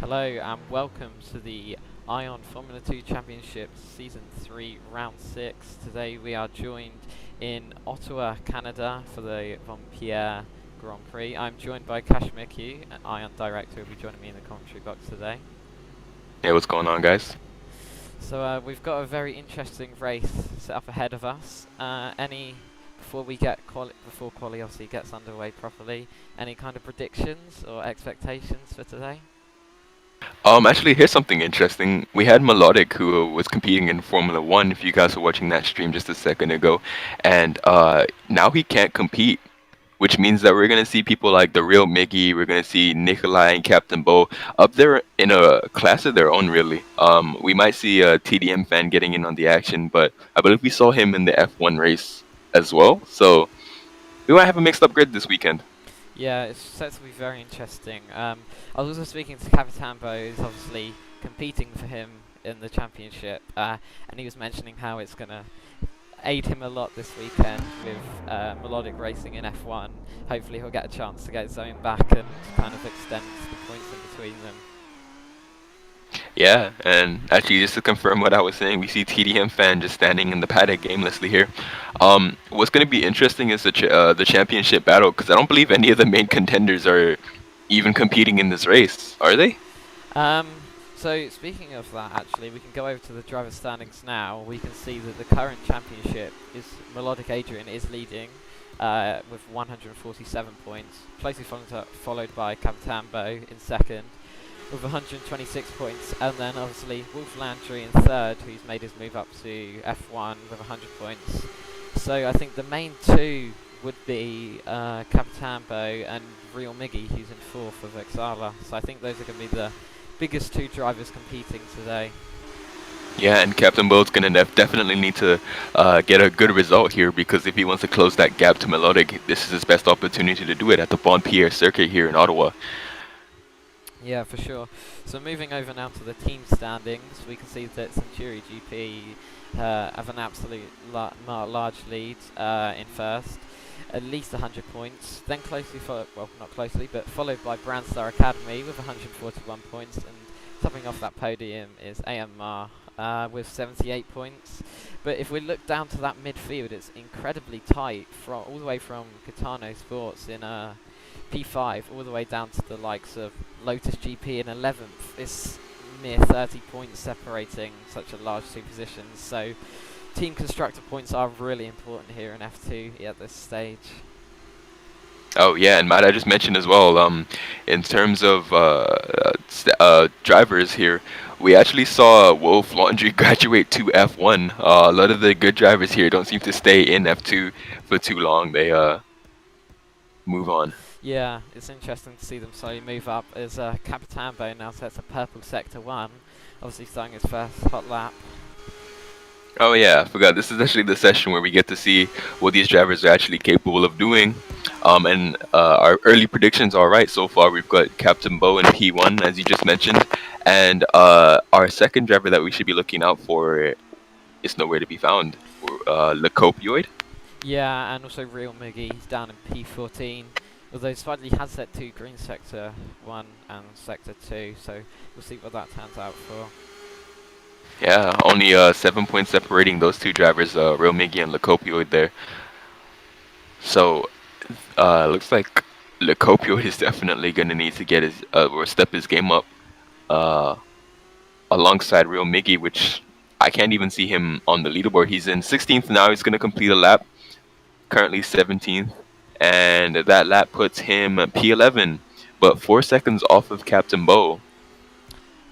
Hello and welcome to the Ion Formula 2 Championship Season 3 Round 6. Today we are joined in Ottawa, Canada for the Vampire Grand Prix. I'm joined by Kashmir Q, an Ion Director, who will be joining me in the commentary box today. Hey, what's going on, guys? So we've got a very interesting race set up ahead of us. Before we get before quali obviously gets underway properly, any kind of predictions or expectations for today? Actually, here's something interesting. We had Melodic, who was competing in Formula One, if you guys were watching that stream just a second ago, and now he can't compete, which means that we're gonna see people like the real Miggy, we're gonna see Nikolai and Captain Bo up there in a class of their own, really. We might see a TDM fan getting in on the action, but I believe we saw him in the F1 race as well, so we might have a mixed up grid this weekend. Yeah, it's set to be very interesting. I was also speaking to Capitambo, who's obviously competing for him in the championship, and he was mentioning how it's going to aid him a lot this weekend with melodic racing in F1. Hopefully he'll get a chance to get his own back and kind of extend the points in between them. Yeah, and actually, just to confirm what I was saying, we see TDM fan just standing in the paddock aimlessly here. What's going to be interesting is the championship battle, because I don't believe any of the main contenders are even competing in this race, are they? Um, so speaking of that, actually, we can go over to the driver standings now. We can see that the current championship is Melodic Adrian is leading with 147 points, closely followed by Capitambo in second with 126 points, and then obviously Wolf Landry in third, who's made his move up to F1 with 100 points. So I think the main two would be Capitambo and Real Miggy, who's in fourth for Vexala. So I think those are going to be the biggest two drivers competing today. Yeah, and Captain Boat's going to definitely need to get a good result here, because if he wants to close that gap to Melodic, this is his best opportunity to do it at the Bon Pierre circuit here in Ottawa. Yeah, for sure. So moving over now to the team standings, we can see that Century GP have an absolute large lead in first, at least 100 points. Then closely followed, well, not closely, but followed by Brandstar Academy with 141 points, and topping off that podium is AMR with 78 points. But if we look down to that midfield, it's incredibly tight, all the way from Katano Sports in P5 all the way down to the likes of Lotus GP in 11th. It's mere 30 points separating such a large two positions. So team constructor points are really important here in F2 at this stage. Oh yeah, and might I just mention as well, in terms of drivers here, we actually saw Wolf Laundry graduate to F1. A lot of the good drivers here don't seem to stay in F2 for too long. They move on. Yeah, it's interesting to see them slowly move up as Capitambo now sets a purple sector 1, obviously starting his first hot lap. Oh yeah, I forgot. This is actually the session where we get to see what these drivers are actually capable of doing. And our early predictions are right so far. We've got Captain Bo in P1, as you just mentioned, and our second driver that we should be looking out for is nowhere to be found. Lecopioid. Yeah, and also Real Miggy, he's down in P14. Although Spidey has set 2 green sector 1 and sector 2, so we'll see what that turns out for. Yeah, only 7 points separating those two drivers, Real Miggy and Lecopioid there. So, looks like Lecopioid is definitely going to need to get his or step his game up uh, alongside Real Miggy, which I can't even see him on the leaderboard. He's in 16th now. He's going to complete a lap, currently 17th, and that lap puts him at P11, but 4 seconds off of Captain Bo.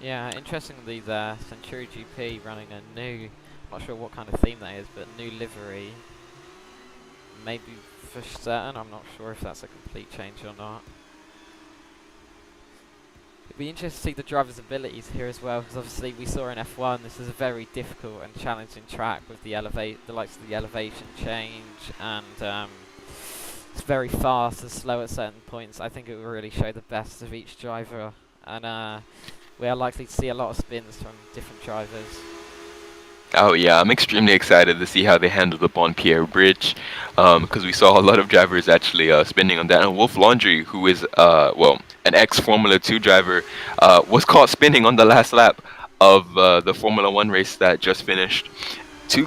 Yeah, interestingly there, Century GP running a new, I'm not sure what kind of theme that is, but new livery. Maybe for certain, I'm not sure if that's a complete change or not. It'd be interesting to see the driver's abilities here as well, because obviously we saw in F1 this is a very difficult and challenging track with the likes of the elevation change, and it's very fast and slow at certain points. I think it will really show the best of each driver, and we are likely to see a lot of spins from different drivers. Oh yeah, I'm extremely excited to see how they handle the Bon Pierre Bridge, because we saw a lot of drivers actually spinning on that. And Wolf Laundry, who is well, an ex Formula 2 driver, was caught spinning on the last lap of the Formula 1 race that just finished to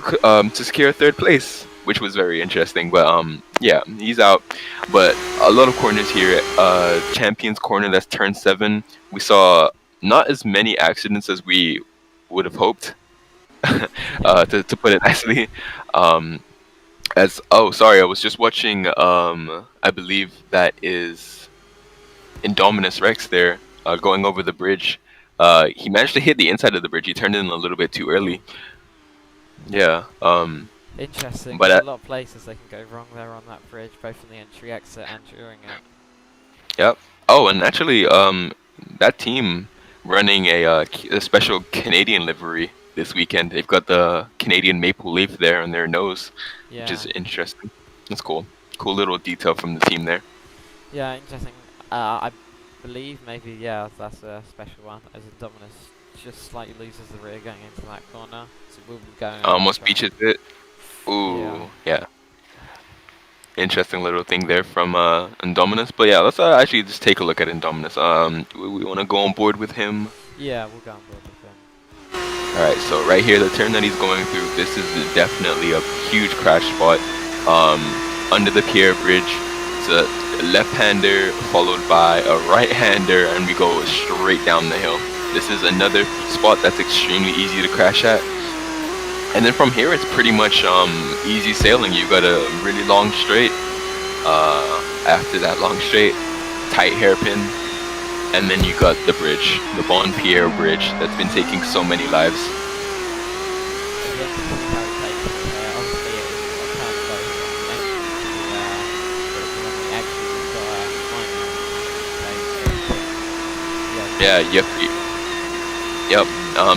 secure third place, which was very interesting. But yeah, he's out. But a lot of corners here. Champions Corner, that's turn 7. We saw not as many accidents as we would have hoped. Yeah. To put it nicely. Um, as oh, sorry, I was just watching. I believe that is Indominus Rex there, going over the bridge. He managed to hit the inside of the bridge. He turned in a little bit too early. Yeah. Interesting. But There's a lot of places they can go wrong there on that bridge, both on the entry exit and during it. yep. Oh, and actually, that team running a special Canadian livery this weekend. They've got the Canadian maple leaf there on their nose, which Yeah. is interesting. That's cool. Cool little detail from the team there. Yeah, interesting. I believe maybe, yeah, that's a special one, as Indominus just slightly loses the rear going into that corner, so we'll be going over the Almost track. beaches it. Yeah. Ooh, yeah. Interesting little thing there from Indominus. But yeah, let's actually just take a look at Indominus. We want to go on board with him. Yeah, we'll go on board with him. Alright, so right here, the turn that he's going through, this is definitely a huge crash spot. Under the Pierre Bridge, it's a left-hander followed by a right-hander, and we go straight down the hill. This is another spot that's extremely easy to crash at. And then from here, it's pretty much easy sailing. You got a really long straight. After that long straight, tight hairpin, and then you got the bridge, the Bon Pierre Bridge, that's been taking so many lives. Yeah, to see how it takes it here. Obviously, it is a turn both on the entry to when we actually we've got a minor so yeah, Yeah, really yep, interesting. yep.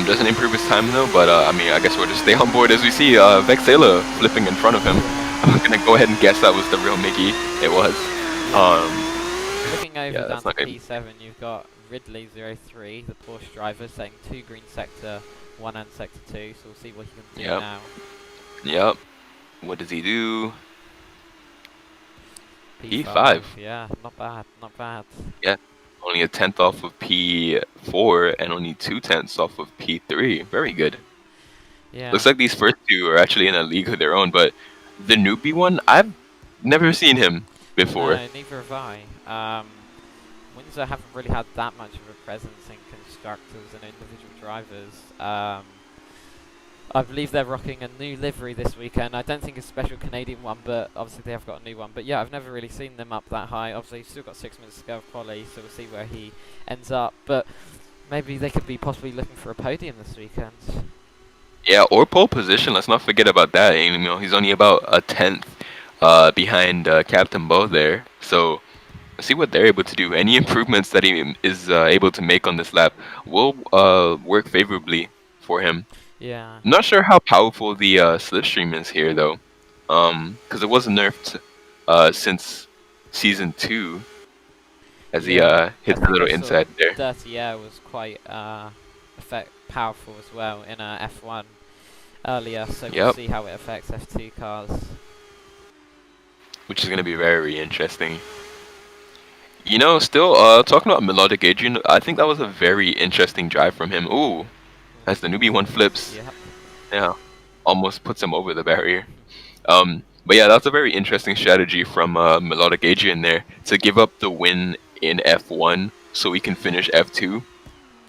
Doesn't improve his time though, but I mean, I guess we'll just stay on board as we see Vexela flipping in front of him. Yeah. I'm gonna go ahead and guess that was the real Mickey. It was. Yeah. Um, Looking over yeah, down that's to not gonna. P7, you've got Ridley03, the Porsche driver, saying 2 green sector 1 and sector 2, so we'll see what he can do Yep, now. yep. What does he do? P5, P5. yeah, not bad, not bad. Yeah, only a tenth off of P4 and only 2/10 off of P3. Very good. Yeah. Looks like these first two are actually in a league of their own, but the newbie one, I've never seen him before. No, neither have I. Windsor haven't really had that much of a presence in constructors and individual drivers. I believe they're rocking a new livery this weekend. I don't think it's a special Canadian one, but obviously they have got a new one. But yeah, I've never really seen them up that high. Obviously, he's still got 6 minutes to go of quali, so we'll see where he ends up. But maybe they could be possibly looking for a podium this weekend. Yeah, or pole position. Let's not forget about that. You know, he's only about a tenth behind Captain Bo there. So let's see what they're able to do. Any improvements that he is able to make on this lap will work favorably for him. Yeah. I'm not sure how powerful the slipstream is here though, because it wasn't nerfed since season 2, as he Yeah, I hits a think little I saw inside there, Dirty Air was quite powerful as well in F1 earlier, so we'll yep, see how it affects F2 cars. which is gonna be very interesting. You know, still talking about Melodic Adrian, I think that was a very interesting drive from him. Ooh, as the newbie one flips, Yep. yeah, almost puts him over the barrier. But yeah, that's a very interesting strategy from Melodic Adrian there to give up the win in F1 so he can finish F2.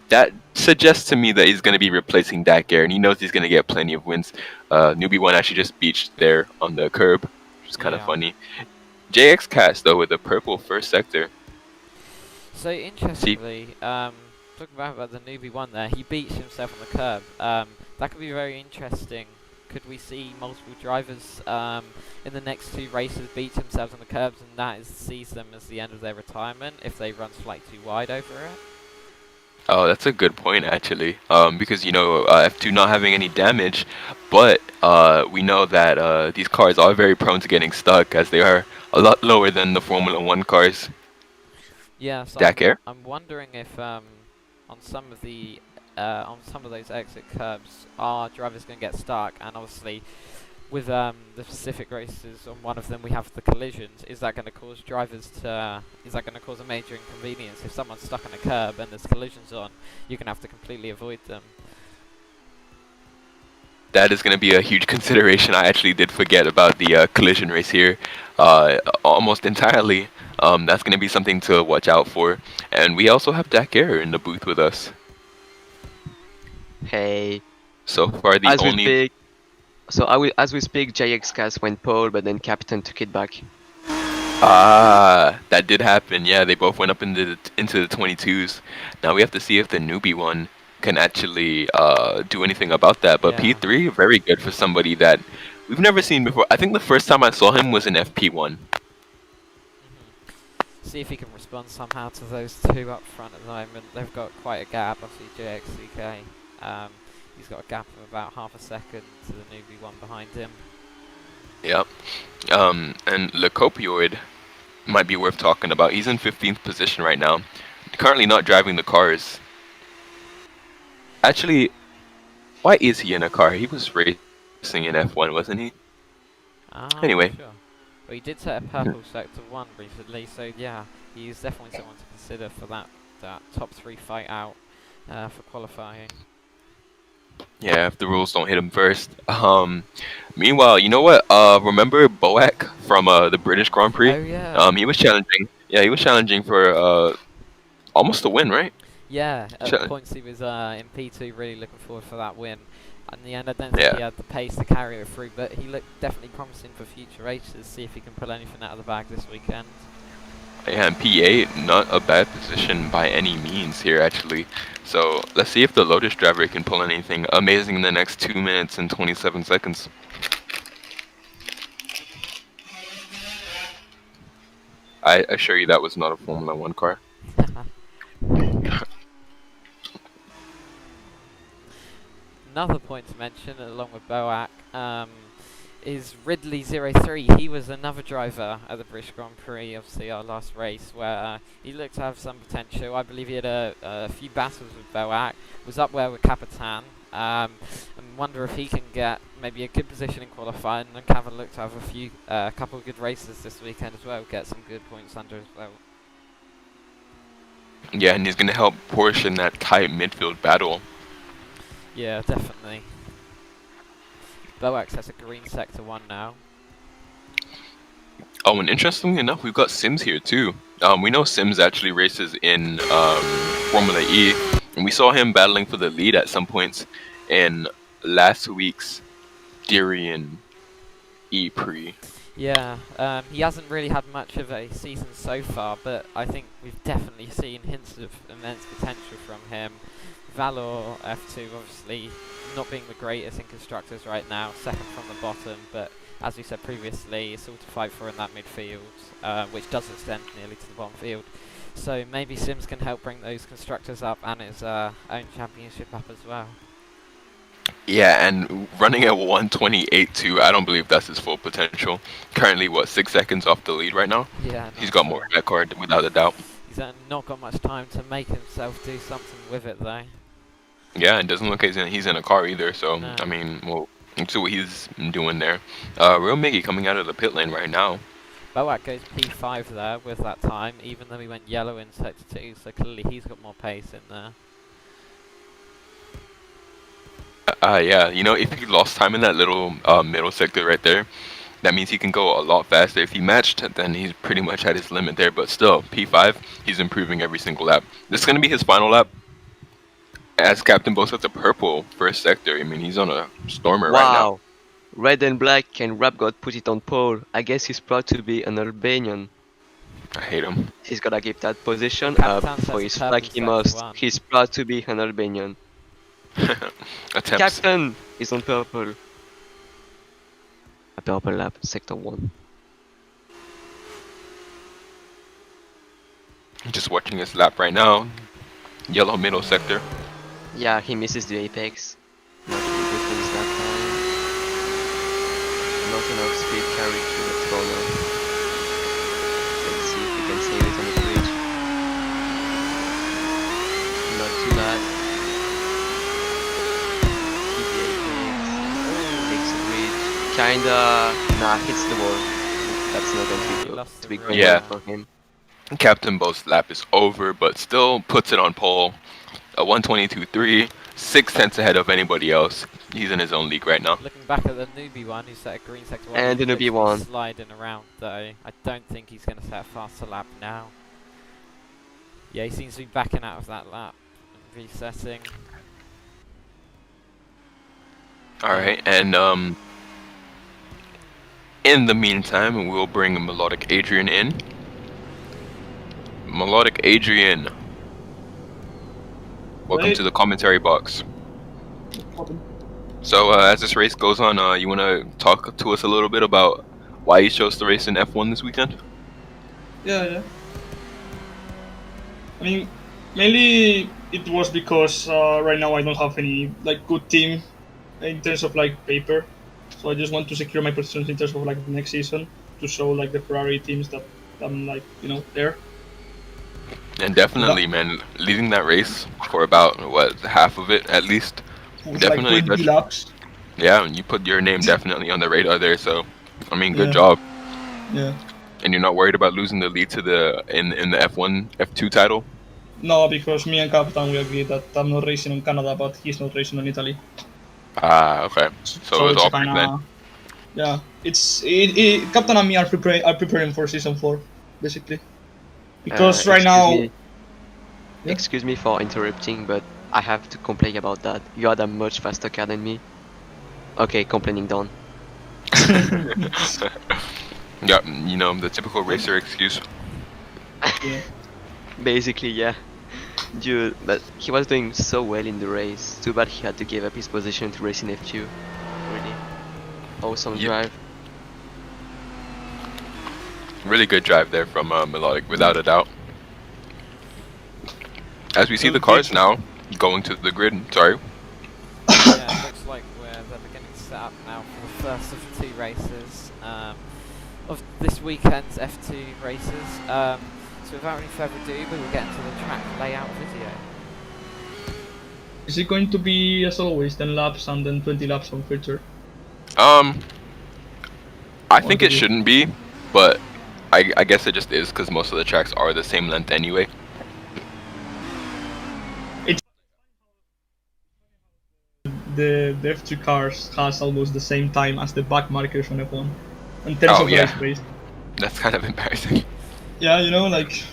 That suggests to me that he's going to be replacing Dakar, and he knows he's going to get plenty of wins. Newbie one actually just beached there on the curb, which is kind of Yeah. funny. JX Cast though with the purple first sector. So See, interestingly, talking about the newbie one there, he beats himself on the curb. That could be very interesting. Could we see multiple drivers in the next 2 races beat themselves on the curbs, and that sees them as the end of their retirement if they run slightly too wide over it? oh, that's a good point actually. Because you know F2 not having any damage, but we know that these cars are very prone to getting stuck as they are a lot lower than the Formula 1 cars. Yeah, so Dakar. I'm wondering if on some of the on some of those exit curbs, our drivers going to get stuck, and obviously with the specific races on one of them we have the collisions. Is that going to cause is that going to cause a major inconvenience? If someone's stuck on a curb and there's collisions on, you're going to have to completely avoid them. That is going to be a huge consideration. I actually did forget about the collision race here almost entirely. That's going to be something to watch out for. And we also have Dak Air in the booth with us. Hey, So far, the as we only. speak, as we speak, JX Cast went pole, but then Captain took it back. Ah, that did happen. Yeah, they both went up into the 22s. Now we have to see if the newbie one can actually do anything about that. But Yeah. P3, very good for somebody that we've never seen before. I think the first time I saw him was in FP1. See if he can respond somehow to those two up front at the moment. They've got quite a gap. Obviously, JXCK. He's got a gap of about half a second to the newbie one behind him. Yep. And Lecopioid might be worth talking about. He's in 15th position right now. Currently not driving the cars. Actually, why is he in a car? He was racing in F1, wasn't he? Anyway. Sure. Well, he did set a purple sector 1 recently, so yeah, he's definitely someone to consider for that top 3 fight out for qualifying. Yeah, if the rules don't hit him first. Meanwhile, you know what? Remember Boak from the British Grand Prix? Oh yeah. He was challenging. Yeah, he was challenging for almost a win, right? Yeah, at Sure. points he was in P2, really looking forward for that win. In the end, I don't think Yeah. he had the pace to carry it through, but he looked definitely promising for future races. See if he can pull anything out of the bag this weekend. Yeah, and P8, not a bad position by any means here, actually. So let's see if the Lotus driver can pull anything amazing in the next 2 minutes and 27 seconds. I assure you that was not a Formula 1 car. Another point to mention, along with Boak, is Ridley03. He was another driver at the British Grand Prix, obviously our last race, where he looked to have some potential. I believe he had a few battles with Boak, was up there with Capitan, and wonder if he can get maybe a good position in qualifying, and have a look to have a couple of good races this weekend as well, get some good points under as well. Yeah, and he's going to help Porsche in that tight midfield battle. Yeah, definitely. Boak has a green sector 1 now. Oh, and interestingly enough, we've got Sims here too. We know Sims actually races in Formula E, and we saw him battling for the lead at some points in last week's Dirian E Prix. Yeah, he hasn't really had much of a season so far, but I think we've definitely seen hints of immense potential from him. Valor F2 obviously not being the greatest in constructors right now, second from the bottom, but as we said previously, it's all to fight for in that midfield, which does extend nearly to the bottom field. So maybe Sims can help bring those constructors up and his own championship up as well. Yeah, and running at 128.2, I don't believe that's his full potential. Currently, what, 6 seconds off the lead right now? Yeah, He's got more record without a doubt. He's not got much time to make himself do something with it though. Yeah, it doesn't look like he's in a car either, so, No. I mean, well, let's see what he's doing there. Real Miggy coming out of the pit lane right now. Boak goes P5 there with that time, even though he went yellow in sector 2, so clearly he's got more pace in there. Yeah, you know, if he lost time in that little middle sector right there, that means he can go a lot faster. If he matched, then he's pretty much at his limit there, but still, P5, he's improving every single lap. This is going to be his final lap as Captain boasts with the purple first sector. I mean, he's on a stormer right now. Wow, red and black, and Rap God put it on pole. I guess he's proud to be an Albanian. I hate him. He's gotta keep that position Capitan up for says his purple flag he sector must. 1. He's proud to be an Albanian. Attempts. Captain is on purple. A purple lap, sector 1. Just watching his lap right now. Yellow middle sector. Yeah, he misses the apex. Not really good for his lap time. Not enough speed carried through the corner. Let's see if we can save it on the bridge. Not too bad. kinda nah hits the wall. That's not going He lost to the be rear going Yeah. well wing. for him. Captain Bo's lap is over, but still puts it on pole. A 122.3, 6 tenths ahead of anybody else. He's in his own league right now. Looking back at the newbie one, who set a green sector one, And he's the newbie literally won. sliding around though. I don't think he's going to set a faster lap now. Yeah, he seems to be backing out of that lap and resetting. All right, and in the meantime, we'll bring Melodic Adrian in. Melodic Adrian, welcome Right. to the commentary box. Podium. So as this race goes on, you want to talk to us a little bit about why you chose to race in F1 this weekend? Yeah. I mean, mainly it was because right now I don't have any like good team in terms of like paper, so I just want to secure my positions in terms of like the next season to show like the Ferrari teams that I'm like there. And definitely, man, leading that race for about what half of it at least. With Definitely like 20 laps. Yeah, you put your name definitely on the radar there. So, I mean, good Yeah. job. Yeah. And you're not worried about losing the lead to the in the F1 F2 title? No, because me and Captain we agreed that I'm not racing in Canada, but he's not racing in Italy. Ah, okay. So it was it's all kind pre-planned. of yeah. Captain and me are preparing for season 4, basically. Because right now, Yeah. Excuse me for interrupting, but I have to complain about that. You had a much faster car than me. Okay, complaining done. Yeah, you know, the typical racer excuse. yeah. Basically, yeah. Dude, but he was doing so well in the race. Too bad he had to give up his position to race in F2. Really awesome Yep. drive. Really good drive there from Melodic, without a doubt. As we see the cars now going to the grid. Sorry. Yeah, it looks like they're beginning to set up now for the first of the 2 races of this weekend's F2 races. So without any further ado, we will get into the track layout video. Is it going to be as always 10 laps and then 20 laps on filter? I think it shouldn't be, but I guess it just is because most of the tracks are the same length anyway. The F2 cars has almost the same time as the back markers on F1 in terms Oh, of yeah. race. That's kind of embarrassing. Yeah, like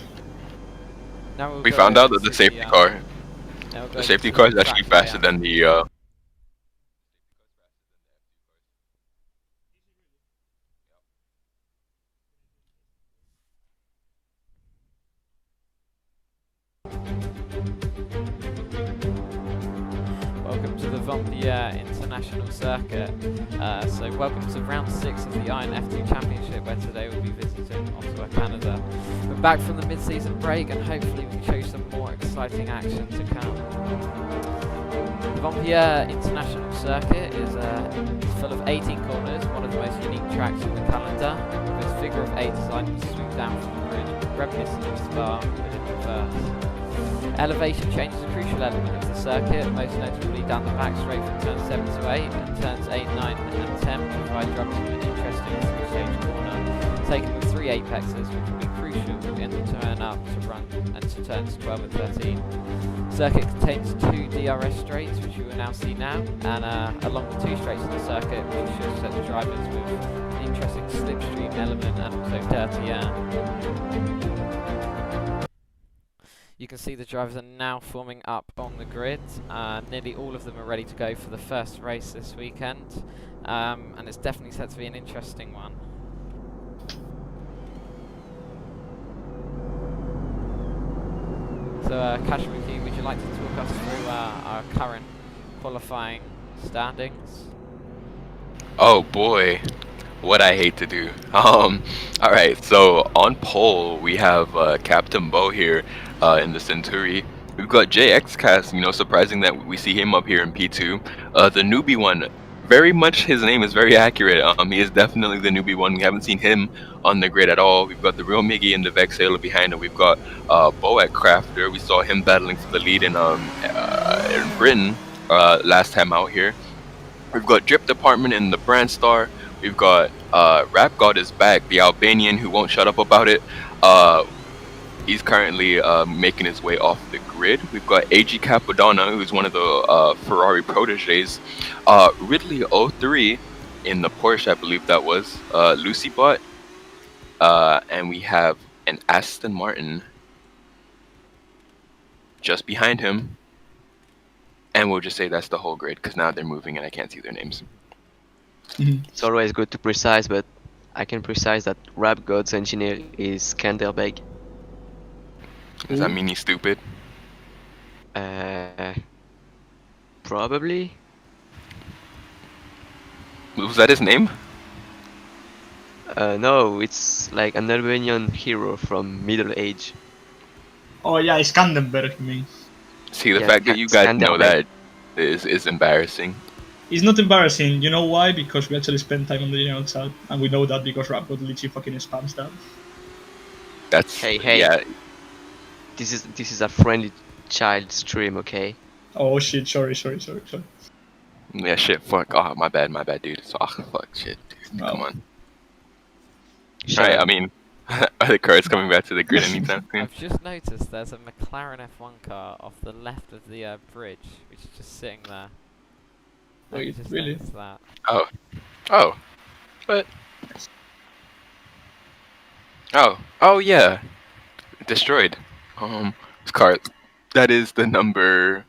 Now we'll We go found out over that the to safety now car, we'll go the over safety to car is the actually track faster layout. than the. Welcome to the Vompier International Circuit. So welcome to round 6 of the Iron F2 Championship, where today we'll be visiting Ottawa, Canada. We're back from the mid-season break, and hopefully we can show you some more exciting action to come. The Vompier International Circuit is full of 18 corners, one of the most unique tracks in the calendar, with its figure of 8 designed to swoop down from the grid, reminiscent of Spa, but in reverse. Elevation change is a crucial element of the circuit, most notably down the back straight from turns 7 to 8, and turns 8, 9 and 10 provide drivers with an interesting three-stage corner, taken with 3 apexes, which will be crucial in the turn up to run and to turns 12 and 13. The circuit contains 2 DRS straights, which you will now see now, and along the 2 straights in the circuit, which should set the drivers with an interesting slipstream element and also dirty air. You can see the drivers are now forming up on the grid. Nearly all of them are ready to go for the first race this weekend, and it's definitely set to be an interesting one. So, Kashmiki, would you like to talk us through our current qualifying standings? Oh boy, what I hate to do. All right. So on pole we have Captain Bo here in the Centuri. We've got JX Cast. You know, surprising that we see him up here in P2. The newbie one. Very much his name is very accurate. He is definitely the newbie one. We haven't seen him on the grid at all. We've got the real Miggy and the Vexaler behind him. We've got Bo at Crafter. We saw him battling for the lead in Britain last time out here. We've got Drip Department in the Brand Star. We've got Rap God is back, the Albanian who won't shut up about it. He's currently making his way off the grid. We've got AG Capodanno, who's one of the Ferrari proteges. Ridley 03 in the Porsche, I believe that was. Lucy Bot. And we have an Aston Martin just behind him. And we'll just say that's the whole grid, because now they're moving and I can't see their names. It's always good to precise, but I can precise that Rap God's engineer is Skanderbeg. Does that mean he's stupid? Probably. Was that his name? No, it's like an Albanian hero from Middle Age. Oh yeah, it's Skandenberg, you mean. See, the Yeah, fact that you guys know Skanderbeg. that is embarrassing. It's not embarrassing. You know why? Because we actually spent time on the general chat, and we know that because Rap God literally fucking spams that. That's Hey, hey. yeah. This is a friendly child stream, okay? Oh shit! Sorry. Yeah, shit, fuck. Oh, my bad, dude. So, fuck, shit, dude. No. Come on. Shut Alright, up. I mean, are the cars coming back to the grid anytime soon? I've just noticed there's a McLaren F1 car off the left of the bridge, which is just sitting there. I've Wait, just really? noticed that. Oh. But. Oh, yeah. Destroyed. This car. That is the number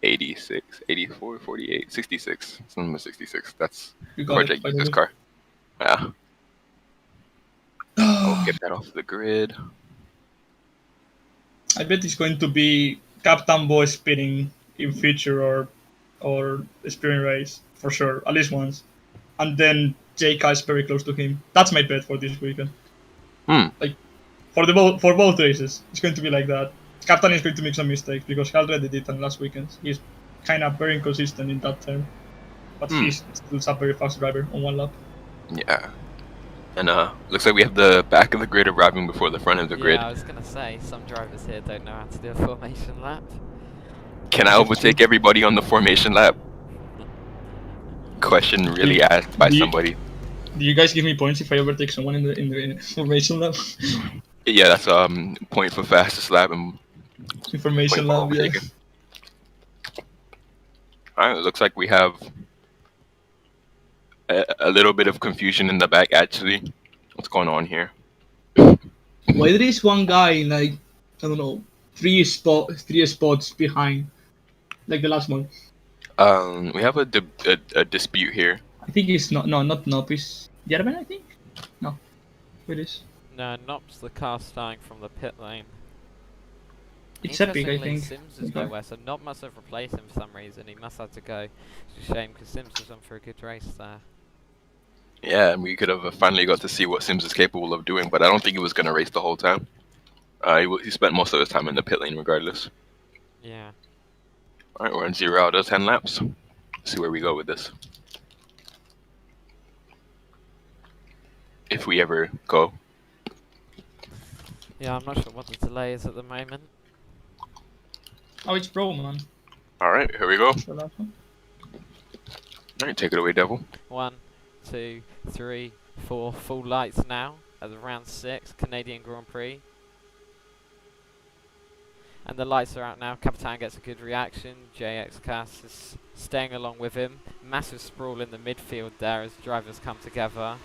86, 84, 48, 66. It's number 66. That's You got Project it. User's car. Yeah. I'll get that off the grid. I bet it's going to be Captain Boy spinning in future or sprint race for sure, at least once, and then JK is very close to him. That's my bet for this weekend. Like for both races, it's going to be like that. Captain is going to make some mistakes because he already did on last weekend. He's kind of very inconsistent in that term, but he's still a very fast driver on one lap. Yeah. And looks like we have the back of the grid arriving before the front of the grid. Yeah, I was gonna say, some drivers here don't know how to do a formation lap. Can I overtake everybody on the formation lap? Question really asked by Do you- somebody. Do you guys give me points if I overtake someone in the formation lap? Yeah, that's point for fastest lap and Information point for lab, yeah. overtaking. Alright, it looks like we have a little bit of confusion in the back actually. What's going on here? Why there is one guy like I don't know three spots behind, like the last one? We have a dispute here. I think it's not Nopis. German, I think. No, it is. No, Nop's the car starting from the pit lane. It's Epic, I Interestingly, think. Sims is nowhere, so Nop must have replaced him for some reason. He must have to go. It's a shame because Sims was on for a good race there. Yeah, and we could have finally got to see what Sims is capable of doing, but I don't think he was going to race the whole time. He spent most of his time in the pit lane regardless. Yeah. Alright, we're in 0 out of 10 laps. Let's see where we go with this. If we ever go. Yeah, I'm not sure what the delay is at the moment. Oh, it's Pro man. Alright, here we go. The last one. Alright, take it away, Devil. 1, 2, 3, 4, full lights now at the round 6 Canadian Grand Prix. And the lights are out now. Capitan gets a good reaction. JX Cass is staying along with him. Massive sprawl in the midfield there as drivers come together.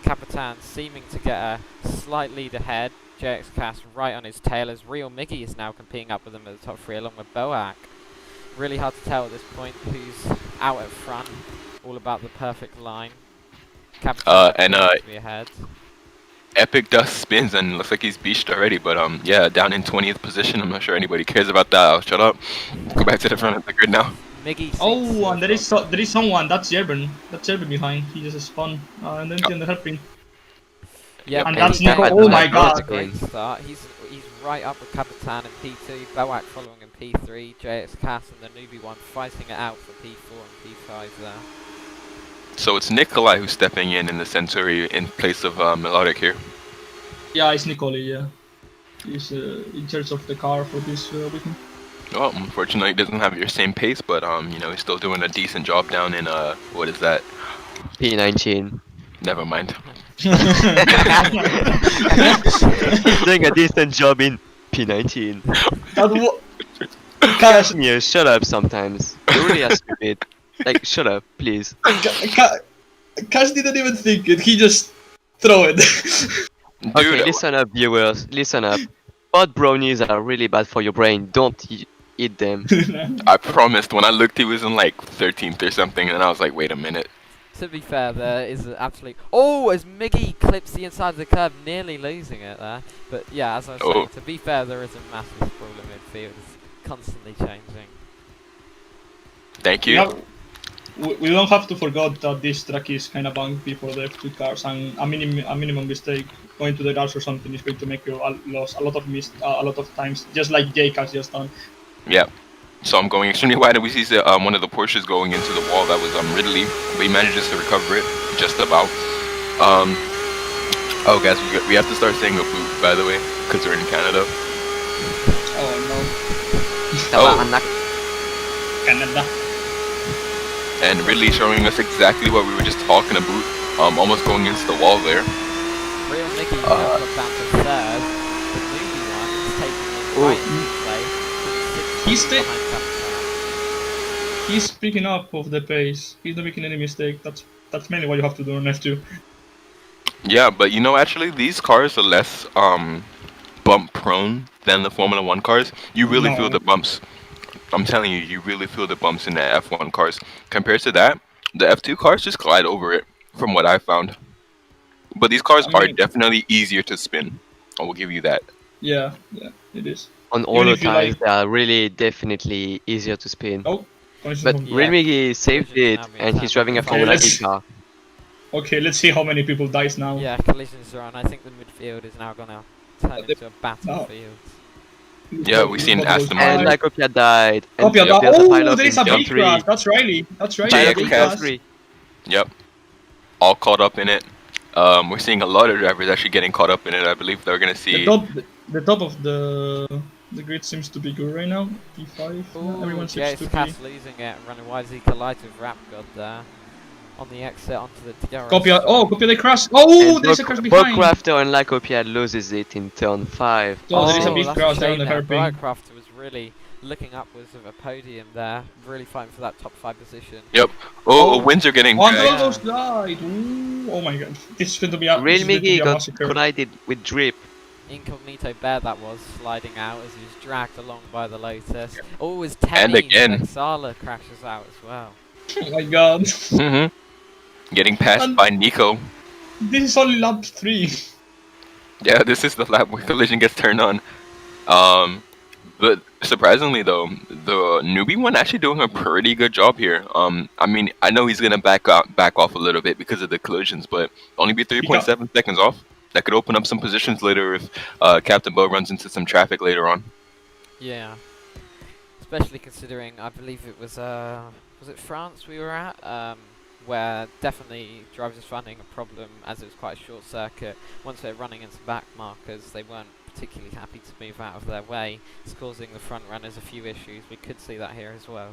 Capitan seeming to get a slight lead ahead. JX Cass right on his tail as Real Miggy is now competing up with him at the top 3 along with Boak. Really hard to tell at this point who's out at front. All about the perfect line. Capitan to be ahead. Epic Dust spins and looks like he's beached already, but yeah, down in 20th position. I'm not sure anybody cares about that. I'll shut up. Go back to the front of the grid now. Miggy Oh, and there is someone. That's Gerben. That's Gerben behind. He just spun and then in the hairpin. Yeah, And Miggy that's getting Nico. a Oh my great god. Great start. He's right up with Capitan in P2. Boak following in P3. JX Cass and the newbie one fighting it out for P4 and P5 there. So it's Nikolai who's stepping in the Centauri in place of Melodic here. Yeah, it's Nicole. Yeah, he's in charge of the car for this weekend. Well, unfortunately, he doesn't have your same pace, but you know, he's still doing a decent job down in what is that? P19. Never mind. He's doing a decent job in P19. That wa- Kashmir, shut up sometimes. You really are stupid. Like, shut up, please. Cash didn't even think it. He just throw it. Dude, Okay, listen up, viewers. Listen up. Pot brownies are really bad for your brain. Don't eat them. I promised when I looked he was in like 13th or something, and I was like, wait a minute. To be fair, there is an absolute. Oh, as Miggy clips the inside of the curb, nearly losing it there. But yeah, as I was saying, to be fair, there is a massive sprawl in midfield. It's constantly changing. Thank you. We don't have to forget that this track is kind of bumpy for the F2 cars, and a minimum mistake going to the garage or something is going to make you lose a lot of times, just like Jake has just done. Yeah. So I'm going extremely wide, and we see one of the Porsches going into the wall. That was Ridley, but he manages to recover it just about. Oh, guys, we have to start saying a boot, by the way, because we're in Canada. Oh no, Canada. And Ridley showing us exactly what we were just talking about, almost going into the wall there. Real Miggy got down to third. The newbie one is taking it right into play. He's picking up of the pace. He's not making any mistake. That's mainly what you have to do on F2. Yeah, but you know, actually, these cars are less bump prone than the Formula 1 cars. You really feel the bumps. I'm telling you, you really feel the bumps in the F1 cars. Compared to that, the F2 cars just glide over it, from what I found. But these cars are definitely easier to spin. I will give you that. Yeah, it is. On all the times, they are really definitely easier to spin. Oh, but Real Miggy saved it, and he's driving a Formula E car. Okay, let's see how many people dies now. Yeah, collisions are on. I think the midfield is now gonna turn into a battlefield. Yeah, we seen Aston And Martin. Lycopia died. And Copia died. there's a Oh, pilot there is in a big P3. crash. That's Riley. JX in has- P3. Yep. All caught up in it. We're seeing a lot of drivers actually getting caught up in it. I believe they're gonna see. The top of the grid seems to be good right now. P5. Everyone seems to be. Cass losing it, running wide as he collides with Rapgod there. On the exit onto the DRS. Copia the crash. Oh, And there's a crash behind. Bugcrafter and Lycopia loses it in turn 5. Oh, there is a big that's crash there shame on the there. hairpin. Bugcrafter was really looking upwards of a podium there, really fighting for that top 5 position. Yep. Oh, winds are getting One dragged. almost died. Ooh, oh my god. This is going to be a Real Miggy got massacre. collided with Drip. Incognito Bear that was sliding out as he was dragged along by the Lotus. Oh, as Temmie And again. Sala crashes out as well. Oh my god. Getting passed And- by Nico. This is only lap 3. Yeah, this is the lap where collision gets turned on. But surprisingly though, the newbie one actually doing a pretty good job here. I mean, I know he's gonna back off a little bit because of the collisions, but only be 3.7 seconds off. That could open up some positions later if Captain Bo runs into some traffic later on. Yeah. Especially considering, I believe it was it France we were at? Where definitely drivers was finding a problem as it was quite a short circuit. Once they're running into back markers, they weren't particularly happy to move out of their way. It's causing the front runners a few issues. We could see that here as well.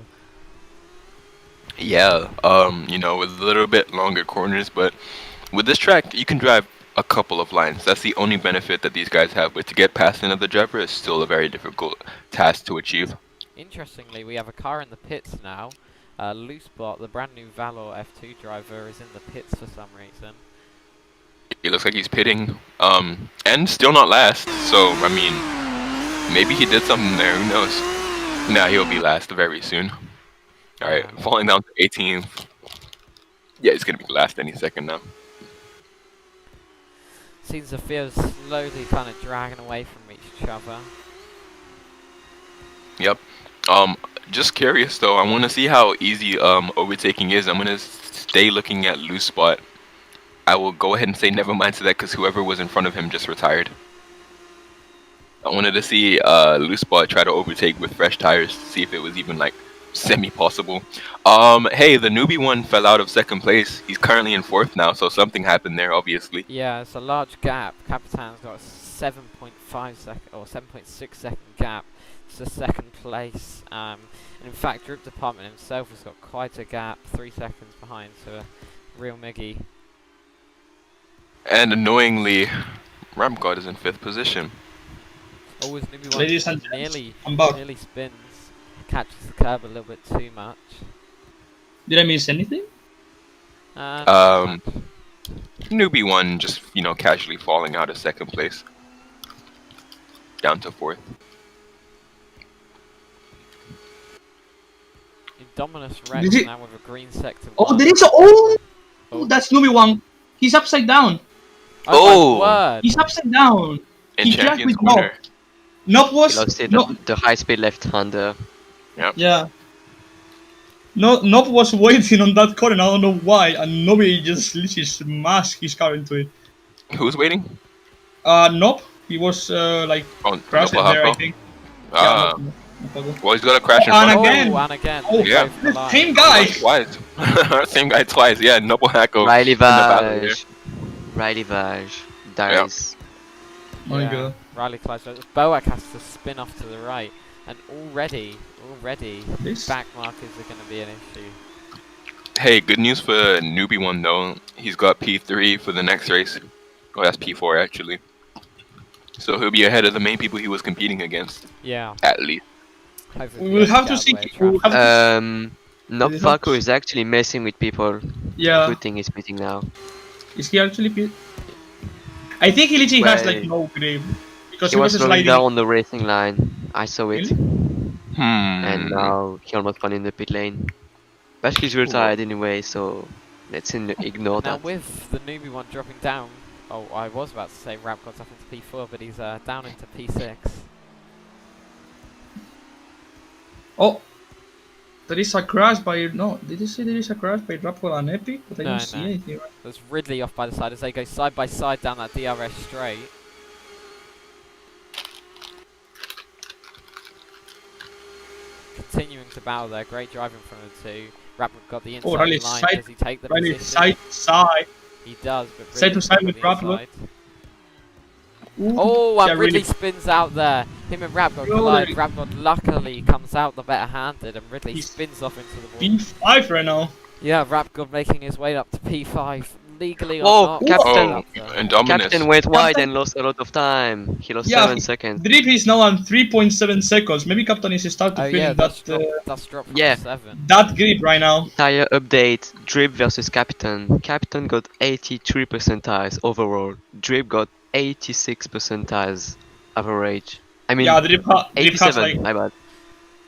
Yeah, you know, with a little bit longer corners, but with this track, you can drive a couple of lines. That's the only benefit that these guys have, but to get past another driver is still a very difficult task to achieve. Interestingly, we have a car in the pits now. Loosebot, the brand new Valor F2 driver, is in the pits for some reason. He looks like he's pitting, and still not last. So, I mean, maybe he did something there, who knows? Nah, he'll be last very soon. Alright, falling down to 18th. Yeah, he's gonna be last any second now. Seems the field slowly kind of dragging away from each other. Yep. Just curious though, I want to see how easy overtaking is. I'm gonna stay looking at loose spot. I will go ahead and say never mind to that because whoever was in front of him just retired. I wanted to see loose spot try to overtake with fresh tires to see if it was even like semi-possible. Hey, the newbie one fell out of second place. He's currently in 4th now, so something happened there, obviously. Yeah, it's a large gap. Capitan's got a 7.5 second or 7.6 second gap to second place. And in fact, Drip Department himself has got quite a gap, 3 seconds behind. So Real Miggy. And annoyingly, Ramgod is in 5th position. Oh, his newbie one Ladies and gents, nearly, I'm back. nearly spins. Catches the curb a little bit too much. Did I miss anything? Not Um, much. Newbie 1 just, casually falling out of 2nd place. Down to 4th. Indominus Did Rex he- now with a green sector. Oh, one. there is a. Oh, that's Numi one. He's upside down. Oh, Oh! my word! He's upside down. In He crashed Champions with Nob. Corner. Nob He was lost it no, at the high-speed left-hander. yeah. No, Nob was waiting on that corner. I don't know why, and Nobi just literally smashed his car into it. Who's waiting? Nob, he was like Oh, crashed Noble there, I Hako. think. Ah. Yeah, no. Well, he's got a crash in And front of again. Oh, and again. Oh, they yeah. both The collide. same guy. Twice. Same guy twice. Yeah, Noble Hako. Riley in the battle here. Vaj dies. My Yeah, God. Riley collides. Boak has to spin off to the right, and already, This. back markers are going to be an issue. Hey, good news for Newbie 1 though. He's got P3 for the next race. Oh, that's P4 actually. So he'll be ahead of the main people he was competing against, Yeah. at least. Hopefully We the will other have to down see. way We will traffic. have to Nob Is it Falco not- is actually messing with people. Yeah. Good thing he's beating now. Is he actually? I think he literally has like Well, no grip because He was slowing sliding. down on the racing line. I saw it. Really? And now he almost won in the pit lane. Bashki's retired anyway, so let's ignore Now that. with the newbie one dropping down, oh, I was about to say Rab got up into P4, but he's down into P6. Oh, there is a crash by no. Did you say there is a crash by Rapwell and Epic? But I No, don't see no. anything. Right? There's Ridley off by the side as they go side by side down that DRS straight. Continuing to battle there, great driving from the two. Rapper got the inside Riley line. side- Does he take the Riley position? side to side. He does, but Side to Ridley's side got with the Rapper. inside. Ooh, Oh, and yeah, Ridley really. spins out there. Him and Rabgod Yo, collide. Ridley. Rabgod luckily comes out the better handed, and Ridley He's spins off into the wall. P5 right now. Yeah, Rabgod making his way up to P5. Legally or Whoa, not. Captain. Oh, Captain. and Dominus. Captain went wide Captain- and lost a lot of time. He lost Yeah, 7 seconds. Drip is now on 3.7 seconds. Maybe Captain is starting to Oh feel yeah, that's that dropped, that's dropped from yeah. 7. that grip right now. Tire update. Drip versus Captain. Captain got 83% tires overall. Drip got 86% tires average. I mean, Yeah, Drip has 87. like My bad.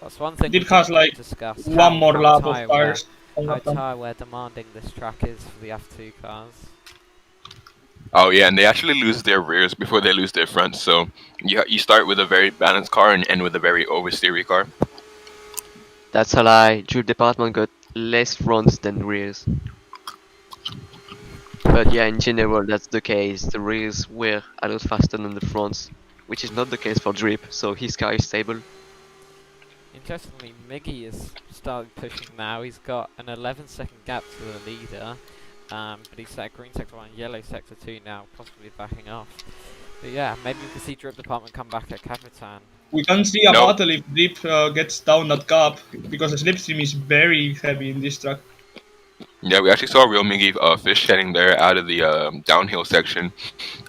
That's one thing Did we has, didn't like, discuss. one more lap tyre of tires. wear- How tyre wear demanding this track is for the F2 cars. Oh yeah, and they actually lose their rears before they lose their fronts. So you start with a very balanced car and end with a very oversteery car. That's a lie. Drip department got less fronts than rears. But yeah, in general, that's the case. The rears were a lot faster than the fronts, which is not the case for Drip, so his car is stable. Interestingly, Miggy is started pushing now. He's got an 11-second gap to the leader, but he's at green sector 1, yellow sector 2 now, possibly backing off. But yeah, maybe we can see Drip Department come back at Capitan. We can see a No. battle if Drip gets down that gap because the slipstream is very heavy in this track. Yeah, we actually saw Real Miggy fish heading there out of the downhill section.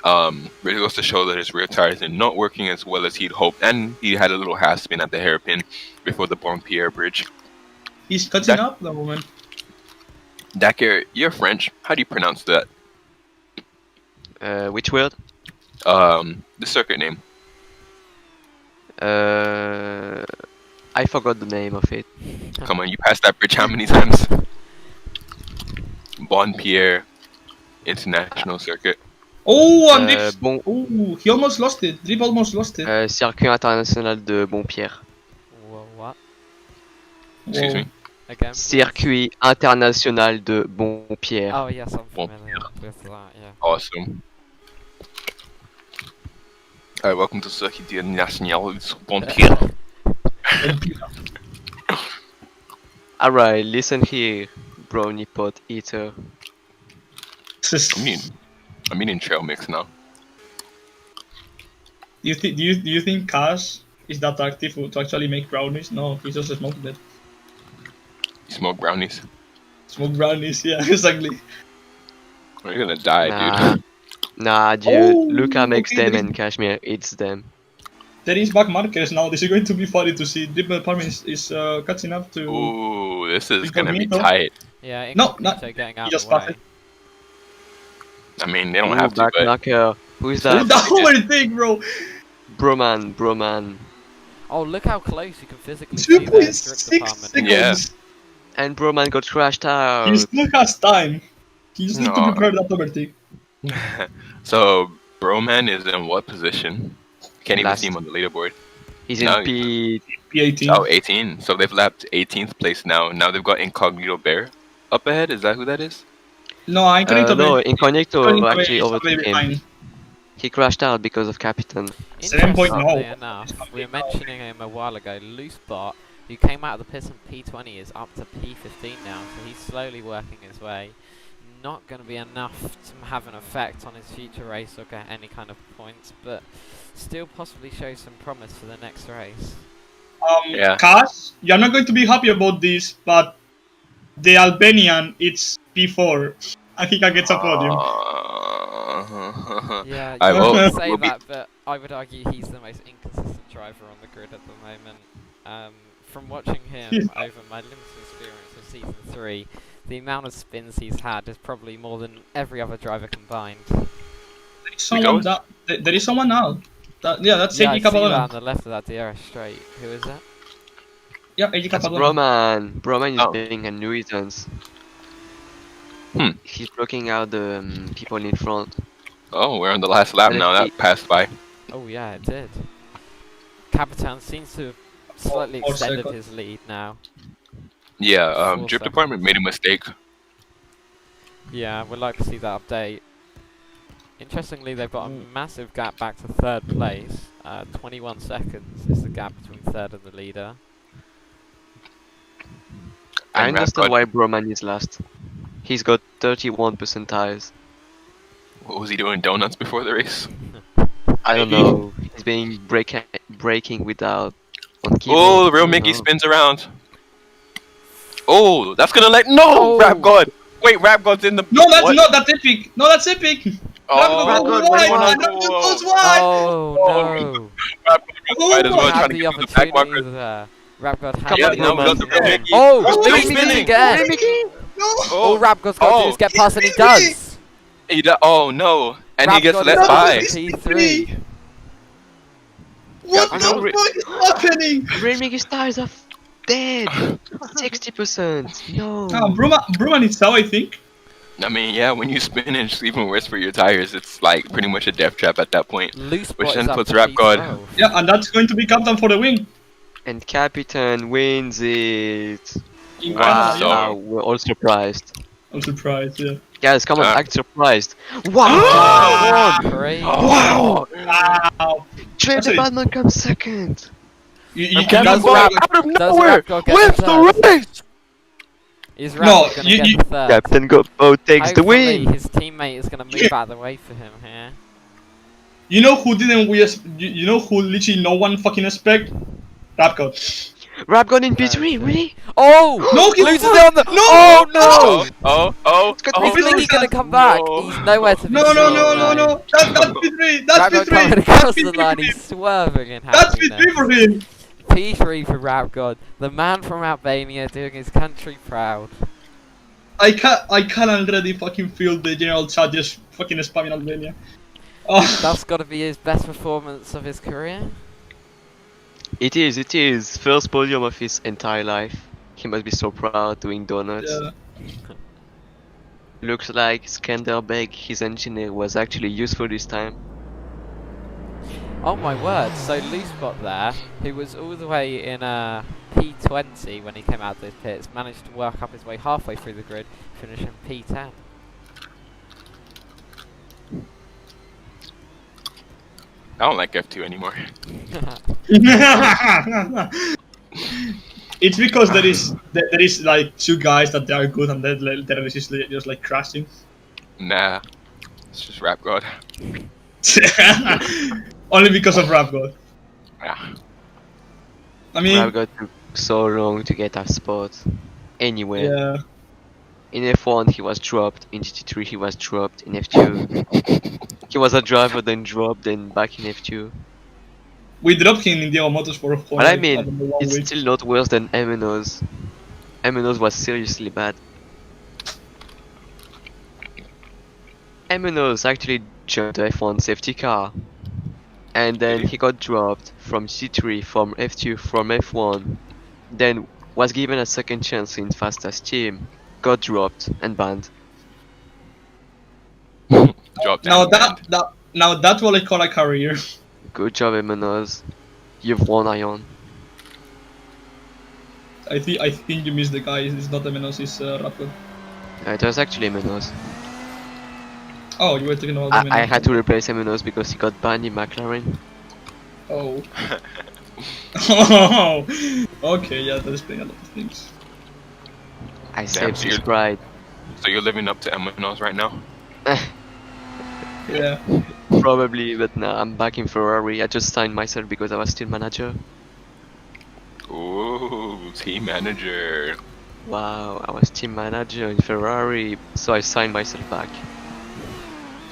Really goes to show that his rear tires are not working as well as he'd hoped, and he had a little half spin at the hairpin before the Bon Pierre bridge. He's catching up the moment. Dakar, you're French. How do you pronounce that? Which word? The circuit name. I forgot the name of it. Come on, you passed that bridge how many times? Bon Pierre International Circuit. Oh, and Drip. Bon, Oh, he almost lost it. Drip almost lost it. Circuit international de Bonpierre. Whoa, what? Excuse Whoa. me. Again? Circuit international de Bonpierre. Oh yes, I'm Bon familiar with that, yeah. Awesome. Alright, welcome to Circuit National Bon Pierre. Alright, listen here, brownie pot eater. I'm eating trail mix now. Do you think Cash is that active to actually make brownies? No, he just smoked it. You smoke brownies. Smoke brownies, yeah, exactly. We're gonna die, Nah, dude. nah, dude. Oh, Luca makes okay, them there is- and Kashmir eats them. There is back markers now. This is going to be funny to see. Dribble Department is catching up to Ooh, this is gonna be Incognito. tight. Yeah, No, Incognito not. getting He out of just the passed way. it. I mean, they don't Ooh, have to, back but marker. Who is Oh, that? that overtake, bro. Broman. Oh, look how close you can physically see their drip 2.6 department. seconds. Yeah. And Broman got crashed out. He still has time. He just need to No. prepare that overtake. so Broman is in what position? Can't even Last. see him on the leaderboard. He's No, in P. P18. Oh, 18. So they've lapped 18th place now. Now they've got Incognito Bear up ahead. Is that who that is? No, Incognito. No, Incognito Incognito actually is overtook way him. behind. He crashed out because of Capitan. 7.0. Interestingly enough, we were mentioning him a while ago, Loosebot, who came out of the pits in P20, is up to P15 now, so he's slowly working his way. Not going to be enough to have an effect on his future race or get any kind of points, but still possibly show some promise for the next race. Yeah. Cass, you're not going to be happy about this, but the Albanian, it's P4, and he can get a podium. Yeah, I you will. can say will be- that, but I would argue he's the most inconsistent driver on the grid at the moment. From watching him over my limited experience of Season 3, the amount of spins he's had is probably more than every other driver combined. There is someone that there is someone now. That's Yeah, I AG see that on Capadona. the left of that DRS straight. Who is that? Yeah, AG That's Capadona. Broman is Oh. being a nuisance. Hmm. He's blocking out the people in front. Oh, we're on the last lap And now. he- That passed by. Oh yeah, it did. Capitan seems to have slightly 4 extended seconds. his lead now. Yeah. 4 Drip seconds. department made a mistake. Yeah, we'd like to see that update. Interestingly, they've got a massive gap back to third place. 21 seconds is the gap between third and the leader. I And understand Radcott- why Broman is last. He's got 31% tires. What was he doing? Donuts before the race? I don't Maybe. know. He's being braking without on keyboard. Oh, Real I don't Mickey know. spins around. Oh, that's gonna let no Oh. Rap God. Wait, Rap God's in the. No, that's what? not. That's epic. No, that's epic. Oh, Rap God, Rap what do you God want? goes wide. Oh no! Rap God Oh, wide as well, Had trying to the get the back opportunity marker. there. Rapgod had Come Yeah, on, the now we got the opportunity. Real Mickey. Oh, Still Mickey spinning. spinning again! No. All Rapgod's got to do is get past, and he does! Oh no, and he gets Rapgod let is by. up to P3. What I the know, fuck is happening? Real Mickey's tires are dead. 60%. No. Bruma needs out, I think. I mean, yeah, when you spin, it's even worse for your tires. It's like pretty much a death trap at that point. Loose Which spot then is up puts to Rapgod. P12. Yeah, and that's going to be captain for the win. And Capitan wins it. In Wow. Canada, yeah. Wow, we're all surprised. I'm surprised, yeah. Guys, come on, Ah. act surprised. Wow! Crazy. Wow! Wow. Trey That's the it. Batman comes second. You Captain does Boy Rap- out of does nowhere Rapgod get wins the the third? race. Is No, Rapgod going to you- get you- the third? Captain Go takes the Hopefully win. his teammate is going to move out of the way for him here. You know who didn't we? You know who literally no one fucking expect? Rapcot. Rapgon in P3, really? Oh! No, he Loses won! it on the. No! Oh no! Oh! Is Is Mickey it- going to come back? no. He's nowhere to be No, seen. no. That's P3. That's Rapgod coming P3. across That's the line, P3. he's swerving in That's happiness. P3 for him. P3 for Rapgod, the man from Albania doing his country proud. I can already fucking feel the general chat just fucking spamming Albania. Oh, That's got to be his best performance of his career. It is. First podium of his entire life. He must be so proud doing donuts. yeah. Looks like Skanderbeg, his engineer, was actually useful this time. Oh my word, so Loosebot there, who was all the way in P20 when he came out of those pits, managed to work up his way halfway through the grid, finishing P10. I don't like F2 anymore. It's because there is like two guys that they are good and then the rest is just like crashing. Nah, it's just Rap God. Only because of Rap God. Yeah. I mean, Rapgon took so long to get a spot. Anywhere. yeah. In F1 he was dropped, in GT3 he was dropped, in F2 he was a driver then dropped, then back in F2. We dropped him in Diego Motorsport for But I like, I mean, don't know, 1 it's week. still not worse than MNO's. MNO's was seriously bad. MNO's actually joined the F1 safety car. And then Did he? he got dropped from G3, from F2, from F1. Then was given a second chance in fastest team, got dropped and banned. Dropped Now and banned. now that's what I call a career. Good job, MNO's. You've won, Ion. I think you missed the guy. It's not Menos, it's Rapid. It was actually MNO's. Oh, you were talking about I Menos. had to replace MNO's because he got banned in McLaren. Oh. Oh. Okay, yeah, that explains a lot of things. I saved so his you're- pride. So you're living up to MNOs right now? Yeah. Probably, but now I'm back in Ferrari. I just signed myself because I was still manager. Ooh, team manager. Wow, I was team manager in Ferrari, so I signed myself back.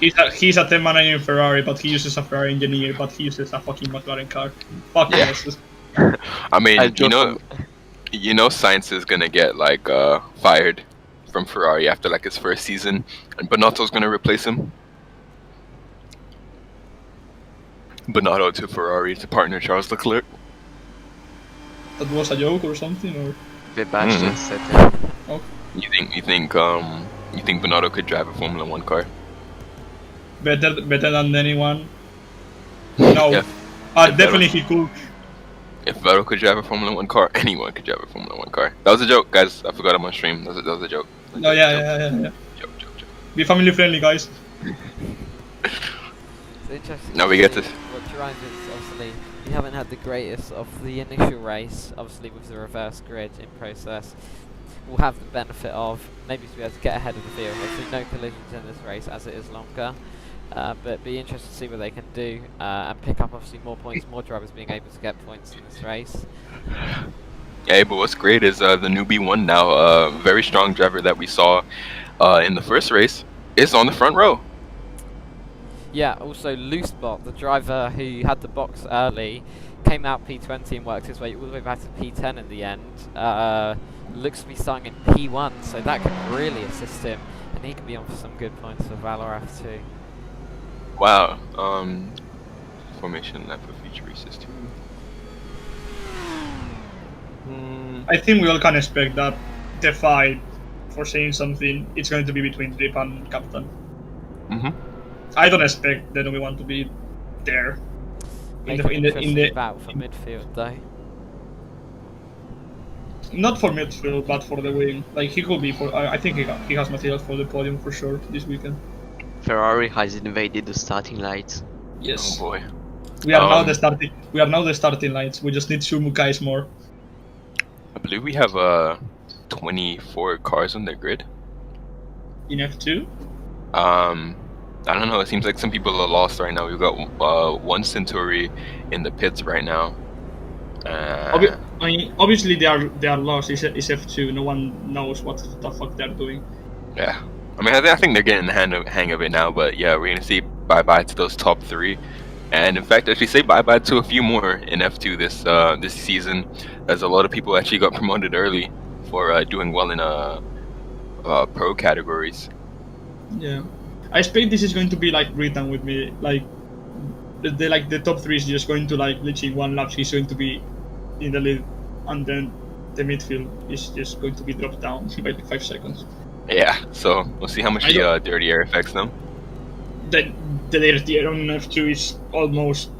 He's a team manager in Ferrari, but he uses a Ferrari engineer, but he uses a fucking McLaren car. Fuck Yeah. yes. I mean, I you drove know, Sainz is gonna get like fired from Ferrari after like his first season, and Bonotto's gonna replace him. Bonotto to Ferrari to partner Charles Leclerc. That was a joke or something, or The badge Mm. just set it. You think Bonotto could drive a Formula One car? better than anyone. No. Yeah. Definitely he could. If Vettel could drive a Formula One car, anyone could drive a Formula One car. That was a joke, guys. I forgot I'm on stream. That was a joke. No, yeah. Joke. Be family friendly, guys. It's interesting. Now we to get see to- what drivers. Obviously, we haven't had the greatest of the initial race. Obviously, with the reverse grid in process, we'll have the benefit of maybe to be able to get ahead of the field. Obviously, no collisions in this race as it is longer. But be interested to see what they can do and pick up obviously more points, more drivers being able to get points in this race. Yeah, but what's great is the new B1 now, very strong driver that we saw in the first race, is on the front row. Yeah, also Loosebot, the driver who had the box early, came out P20 and worked his way all the way back to P10 in the end. Looks to be starting in P1, so that could really assist him, and he could be on for some good points for Valorant too. Wow. Formation lap for future races too. I think we all can expect that the fight, for saying something, it's going to be between Drip and Captain. Mhm. I don't expect that we want to be there. Make an interesting battle for midfield though. Not for midfield, but for the win. Like he could be for. I think he has material for the podium for sure this weekend. Ferrari has invaded the starting lights. Yes. Oh boy. We are now Um, the starting. We are now the starting lights. We just need two guys more. I believe we have 24 cars on the grid. In F2. I don't know. It seems like some people are lost right now. We've got one Centauri in the pits right now. I mean, obviously they are lost. It's F2. No one knows what the fuck they're doing. Yeah. I mean, I think they're getting the hang of it now. But yeah, we're gonna say bye-bye to those top three, and in fact, actually say bye-bye to a few more in F2 this season, as a lot of people actually got promoted early for doing well in pro categories. Yeah. I expect this is going to be like written with me. Like the top three is just going to like literally in one lap. He's going to be in the lead, and then the midfield is just going to be dropped down by like 5 seconds. Yeah. So we'll see how much the dirty air affects them. The dirty air on F2 is almost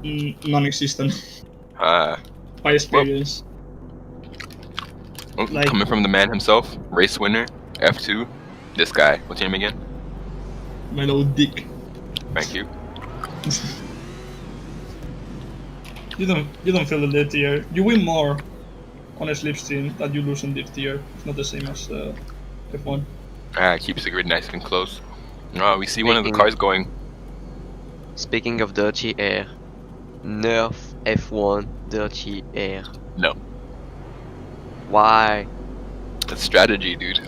non-existent by experience. Like- Coming from the man himself, race winner, F2. This guy. What's your name again? My little dick. Thank you. You don't feel the dirty air. You win more on a slipstream than you lose on dirty air. It's not the same as F1. Keeps the grid nice and close. We see one of the Speaking- cars going. Speaking of dirty air, nerf F1 dirty air. No. Why? That's strategy, dude.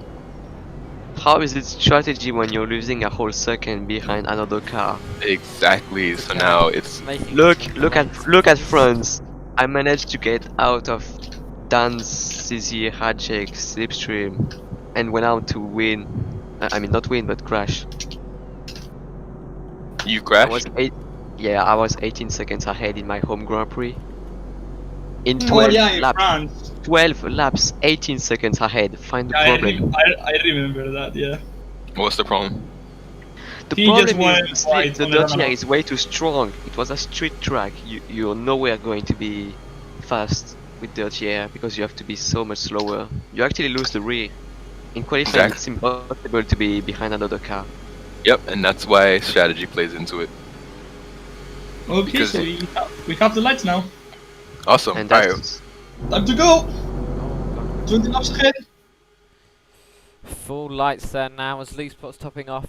How is it strategy when you're losing a whole second behind another car? Exactly. So Yeah. now it's Making Look some look at lanes look at close. France. I managed to get out of Dan's CZ hijack slipstream and went out to win. I mean not win but crash. you I was crashed. I was 18 seconds ahead in my home Grand Prix. In Oh 12 yeah, in laps. France. 12 laps, 18 seconds ahead. Find the Yeah, problem. I remember that. Yeah. What's the problem? The He just problem is went wide the on the dirty air runoff. is way too strong. It was a street track. You're nowhere going to be fast with dirty air because you have to be so much slower. You actually lose the rear. In qualifying, Exactly. it's impossible to be behind another car. Yep, and that's why strategy plays into it. Okay, Because- so we have the lights now. Awesome. And Alright. that's Time to go. Oh, 20 laps ahead. full lights there now as Loose Spot's topping off.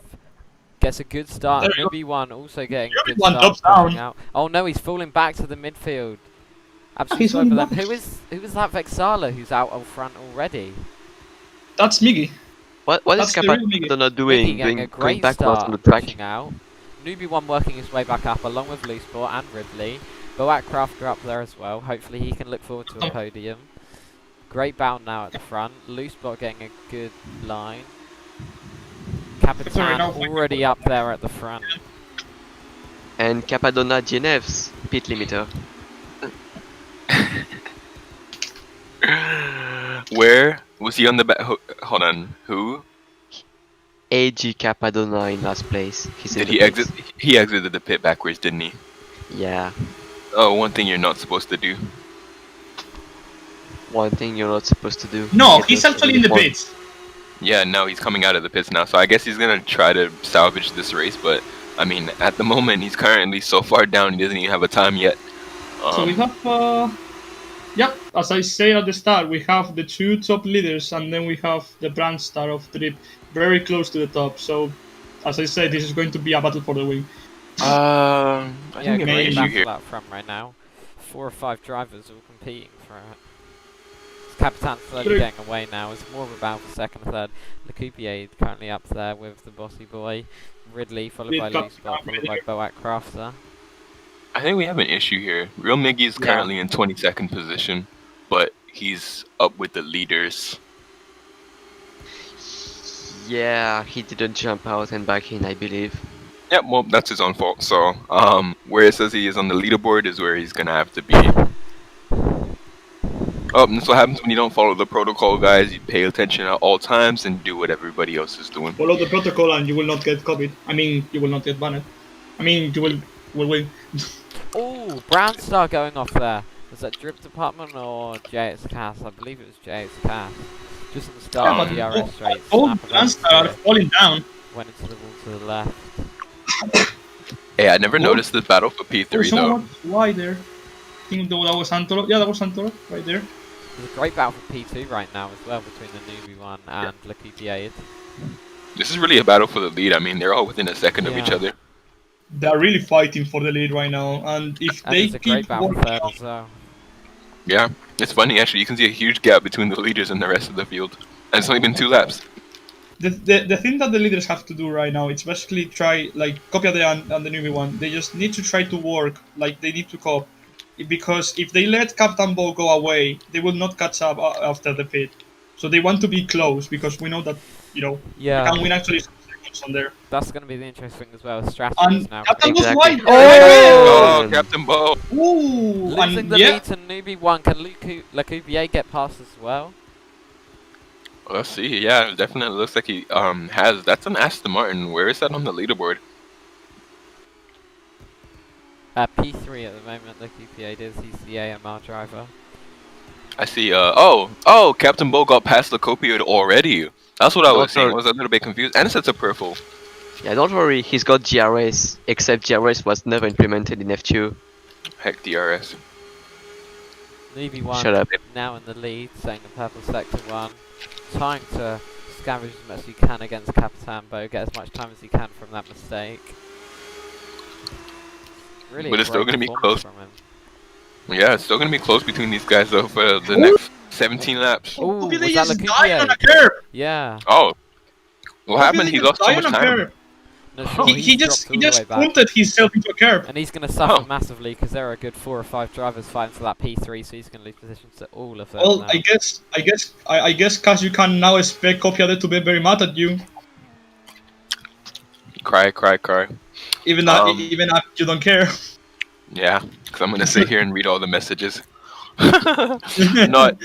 Gets a good start. There we Newbie1 also getting a Newbie good one start. drops down. pushing out. Oh no, he's falling back to the midfield. Absolutely He's slow for falling them. back. Who is that Vexala who's out up front already? That's Miggy. what is That's the real Miggy. Capadonna Mickey doing? getting a Going great backwards on start, the track. pushing out. Newbie1 working his way back up along with Loose Spot and Ridley. Boat Crafter up there as well. Hopefully he can look forward to a podium. Great bound now at the front. Loose Spot getting a good line. Capitan now. already up there at the front. And Capadonna DNF's pit limiter. Where was he on the back? Hold on. Who AG Capadonna in last place. He's in did the he pits. exit? He exited the pit backwards, didn't he? Yeah. Oh, one thing you're not supposed to do. One thing you're not supposed to do. No, Get he's those actually in the points. pits. Yeah, no, he's coming out of the pits now, so I guess he's gonna try to salvage this race. But I mean, at the moment, he's currently so far down, he doesn't even have a time yet. So we have, yep, as I said at the start, we have the two top leaders, and then we have the brand star of Trip very close to the top. So, as I said, this is going to be a battle for the win. I Yeah, think an great issue battle here. out front right now. 4 or 5 drivers all competing for it. Capitan slowly True. getting away now. It's more of a battle for second and third. Le Coupier currently up there with the bossy boy. Ridley followed by Lead Loose Spot, followed by Boat Crafter. I think we have an issue here. Real Miggy is Yeah. currently in 22nd position, but he's up with the leaders. Yeah, he didn't jump out and back in, I believe. Yeah, well, that's his own fault. So, where it says he is on the leaderboard is where he's gonna have to be. Oh, and that's what happens when you don't follow the protocol, guys. You pay attention at all times and do what everybody else is doing. Follow the protocol, and you will not get copied. I mean, you will not get banned. I mean, you will win. Oh, Brown Star going off there. Was that Drip Department or JX Cass? I believe it was JX Cass. Just at the start Yeah, of the but DRS straight. All snap of brands exit, are falling down. went into the wall to the left. Hey, I never noticed this battle for P3 though. Someone wide there. I think that was Santoro. Yeah, that was Santoro right there. There's a great battle for P2 right now as well between the Newbie1 and Le Coupier. This is really a battle for the lead. I mean, they're all within a second of each Yeah. other. They're really fighting for the lead right now, and if And they there's a great keep battle for working third on as well. Yeah, it's funny actually. You can see a huge gap between the leaders and the rest of the field. And it's only been 2 laps. the thing that the leaders have to do right now, it's basically try, like, Copiade and the Newbie1, they just need to try to work, like, they need to cop. Because if they let Captain Bo go away, they will not catch up after the pit. So they want to be close, because we know that, you know, Yeah, we can win actually some seconds on there. that's going to be the interesting as well. Strategies And now. Captain was Exactly. wide. Oh, Oh! Captain Bo! Ooh, Losing and the yeah, lead to Newbie1. Can Le Coupier get past as well? Let's see. Yeah, it definitely looks like he has. That's an Aston Martin. Where is that on the leaderboard? P3 at the moment, Le Coupier is. He's the AMR driver. I see. Oh, Captain Bo got past the Copioid already. That's what I was seeing. I was a little bit confused. And it's a purple. Yeah, don't worry, he's got GRS, except GRS was never implemented in F2. Heck, DRS. Newbie1 Shut up. now in the lead, saying the purple sector 1. Trying to scavenge as much as he can against Capitan Bo, get as much time as he can from that mistake. Really But it's still great gonna be performance close. from him. Yeah, it's still gonna be close between these guys though for the next 17 laps. Ooh, Copiade was that just Le died on Coupier? a curb. Yeah. Oh, What happened? He didn't lost so die much on a time. curb. No, sure, He he's just dropped all the way back. punted himself into a curb. And he's going to suffer Oh. massively because there are a good 4 or 5 drivers fighting for that P3, so he's going to lose positions to all of them. Well, now. I guess, Cash, you can now expect Copiade to be very mad at you, Cry. even Um, even if you don't care. Yeah, because I'm gonna sit here and read all the messages. Not.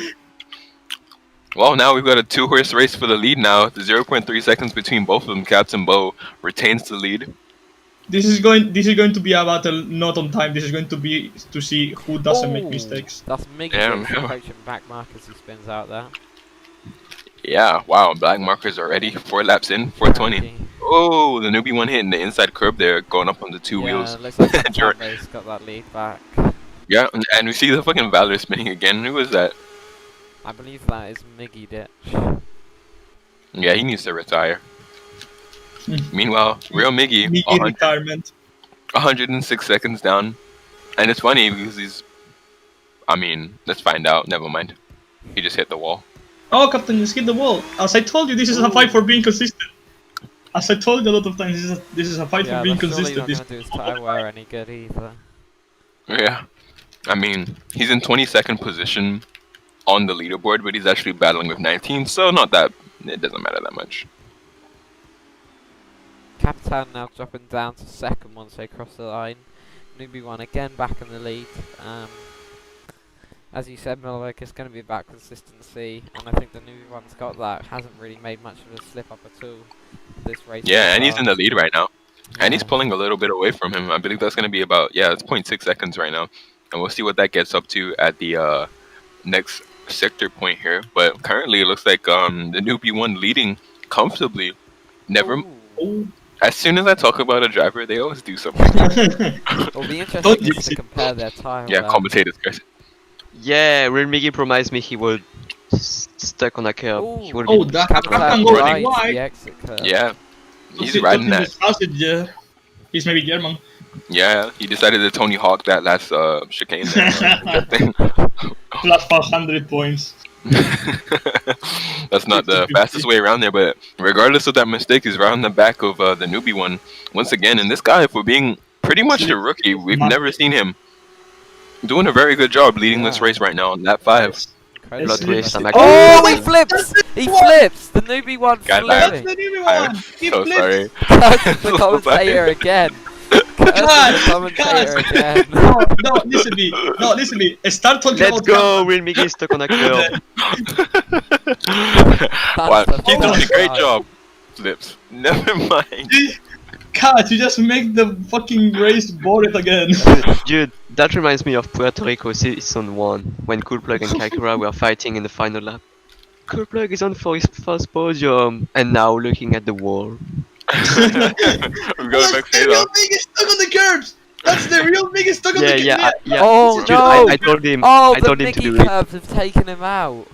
Well, now we've got a 2-horse race for the lead now. The 0.3 seconds between both of them. Captain Bo retains the lead. This is going to be a battle not on time. This is going to be to see who doesn't make Ooh, mistakes. That's Miggy Yeah, Dix yeah. approaching back mark as he spins out there. Yeah, wow, black markers already. 4 laps in, 420. Crikey. Oh, the newbie one hitting the inside curb there, going up on the 2 Yeah, wheels. looks like Dur- Tambo's got that lead back. Yeah, and we see the fucking Valor spinning again. Who was that? I believe that is Miggy Ditch. Yeah, he needs to retire. Hmm. Meanwhile, real Miggy, Miggy retirement. 106 seconds down. And it's funny because let's find out. Never mind. He just hit the wall. Oh, Captain, just hit the wall. As I told you, this is a fight for being consistent. As I told you a lot of times, this is a fight Yeah, for being that's surely consistent. not going to do his tire wear any good either. Yeah. He's in 22nd position on the leaderboard, but he's actually battling with 19, so not that. It doesn't matter that much. Capitan now dropping down to second once they cross the line. Newbie one again back in the lead. As you said, Milwick, it's going to be about consistency, and I think the newbie one's got that. Hasn't really made much of a slip up at all this race. Yeah, so and he's far. in the lead right now. And he's Yeah. pulling a little bit away from him. I believe that's going to be about, it's 0.6 seconds right now. And we'll see what that gets up to at the next sector point here. But currently, it looks like the newbie one leading comfortably. Never. Oh. As soon as I talk about a driver, they always do something. It'll be interesting Don't is jinx to it. compare their tire Yeah, wear. commentators, guys. Yeah, Real Miggy promised me he would stuck on a curb. He would Oh, be that stuck on a Captain curb. go Capitan really rides wide. the exit curve. Yeah, he's riding that. Yeah. He's maybe German. Yeah, he decided to Tony Hawk that last chicane there. That thing. Plus 500 points. That's not the 50-50. fastest way around there, but regardless of that mistake, he's right on the back of the newbie one once again. And this guy, for being pretty much a rookie, we've never seen him doing a very good job leading this Yeah. race right now on lap 5. Incredible. Plot twist, I'm Oh, he actually- flips! He flips! The newbie one God, That's flipping! the new I'm one! He so flipped. sorry. Curse the So commentator sorry. again! Curse the commentator again! No, listen to me. Start talking Let's about go, Real Miggy stuck on a curb. Wow, the he's doing a first great time. job. Flips. Never mind. Cat, you just make the fucking race boring again. Dude, that reminds me of Puerto Rico Season 1, when Coolplug and Kakura were fighting in the final lap. Coolplug is on for his first podium, and now looking at the wall. We're going back the straight real off. thing is stuck on the curbs. That's the real thing is stuck on the curbs. Yeah. Oh, Dude, no! I told him. Oh, I the told him to Mickey do it. curves have taken him out.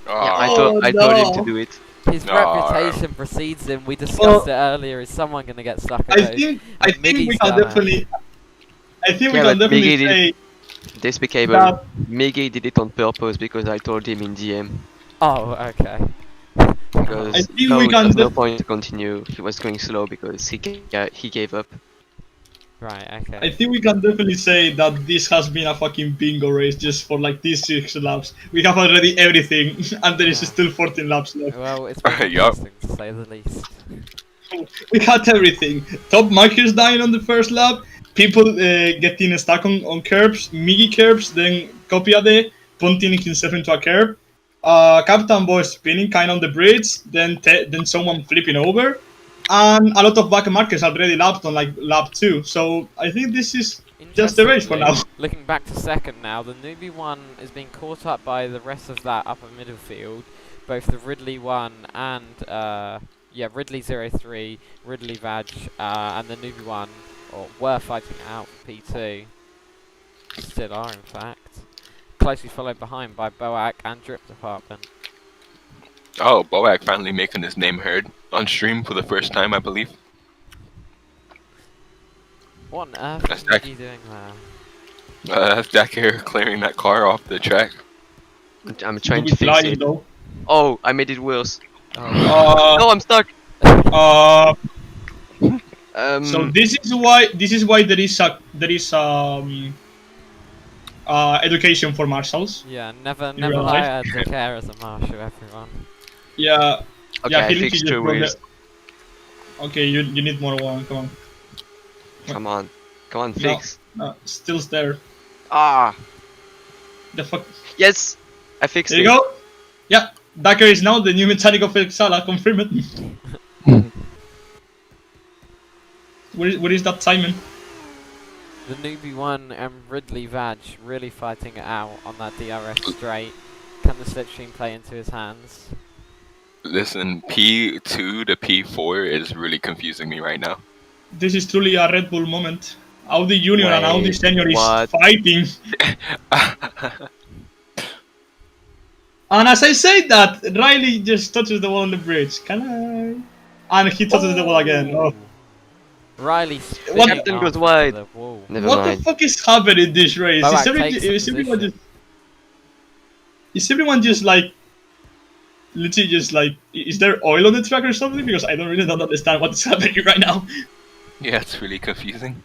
Yeah, I Aw. told him no. to do it. His No. reputation precedes him. We discussed it earlier. Is someone going to get stuck in I those? think Miggy's we can done it. definitely. I think we Yeah, can but definitely Miggy say Despicable. that. Miggy did it on purpose because I told him in DM. Oh, okay. Because I think no, we can there's no def- point to continue. He was going slow because he gave up. Right, I okay. think we can definitely say that this has been a fucking bingo race just for like these 6 laps. We have already everything, and there is Yeah. still 14 laps left. Well, it's been Yup. interesting to say the least. We had everything. Top markers dying on the first lap, people getting stuck on curbs, Miggy curbs, then Copiade punting himself into a curb, Captain Boy spinning kind on the bridge, then someone flipping over, and a lot of back markers already lapped on like lap 2. So I think this is just the race for now. Interestingly, looking back to second now, the newbie one is being caught up by the rest of that upper middle field. Both the Ridley one and Ridley 03, Ridley Vag, and the newbie one were fighting it out for P2. Still are, in fact. Closely followed behind by Boak and Drip Department. Oh, Boak finally making his name heard on stream for the first time, I believe. What on earth That's is Jack. Miggy doing there? That's Jack here clearing that car off the track. I'm trying We'll to be fix flying it. though. Oh, I made it worse. Oh, No, I'm stuck. Uh, so Um, this is why there is education for marshals. Yeah, never In real life. hire the care as a marshal, everyone. Yeah, okay, yeah. I He literally fixed just two broke wheels. the. Okay, you need more one. Come on. Come on, No, fix. no, still there. Ah, The fuck. yes, I fixed There you it. go. Yeah, Dakar is now the new mechanic of El Sala. Confirm it. Where is that Simon? The newbie one and Ridley Vaj really fighting it out on that DRS straight. Can the slipstream play into his hands? Listen, P2 to P4 is really confusing me right now. This is truly a Red Bull moment. Audi Junior and Audi Wait, Senior is what? fighting. And as I say that, Riley just touches the wall on the bridge. Can I? And he touches the wall again. Oh. Riley What- spinning Captain off goes into wide. the wall. Never What the mind. fuck is happening in this race? Boak Is takes the everyone position. is everyone just like literally just like is there oil on the track or something? Because I don't understand what's happening right now. Yeah, it's really confusing.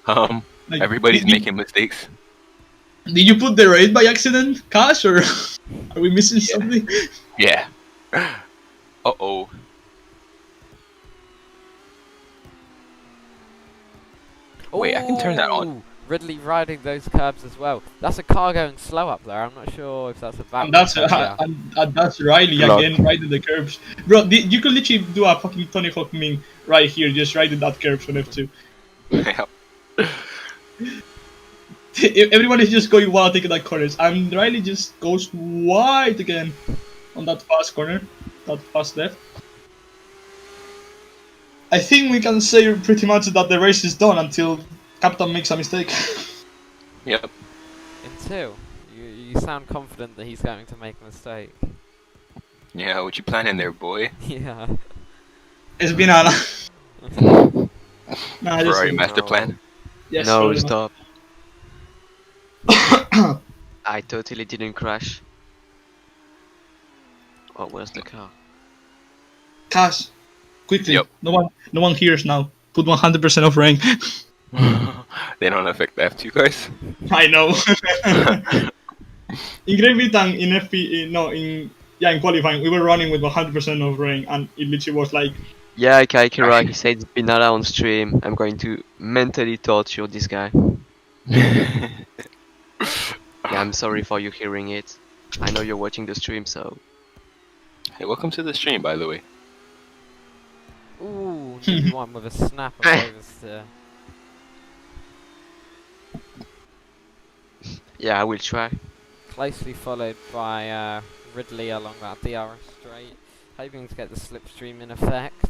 Like, Everybody's did- making mistakes. Did you put the raid by accident, Cash, or are we missing something? Yeah. Uh-oh. Wait, I can turn that on. Ooh, Ridley riding those curbs as well. That's a car going slow up there. I'm not sure if that's a bad. And that's yeah. and that's Riley Look. again, riding the curbs. Bro, you could literally do a fucking Tony Hawk meme right here, just riding that curbs on F2. Yeah. Everyone is just going wild taking that corners, and Riley just goes wide again on that fast corner, that fast left. I think we can say pretty much that the race is done until Captain makes a mistake. Yep. In two, you sound confident that he's going to make a mistake. Yeah, what you planning there, boy? Yeah. It's been a nah, just Ferrari master plan? yes, No, sorry, stop. I totally didn't crash. Oh, where's the car? Cash, quickly. Yep. No one hears now. Put 100% off rank. They don't affect the F2 guys. I know. In Great Britain, in in qualifying, we were running with 100% of rank, and it literally was like, Yeah, Kaikira, he said it's Binara on stream. I'm going to mentally torture this guy. Yeah, I'm sorry for you hearing it. I know you're watching the stream, so... Hey, welcome to the stream, by the way. Ooh, newbie one with a snap of oversteer. Yeah, I will try. Closely followed by Ridley along that DRS straight, hoping to get the slipstream in effect.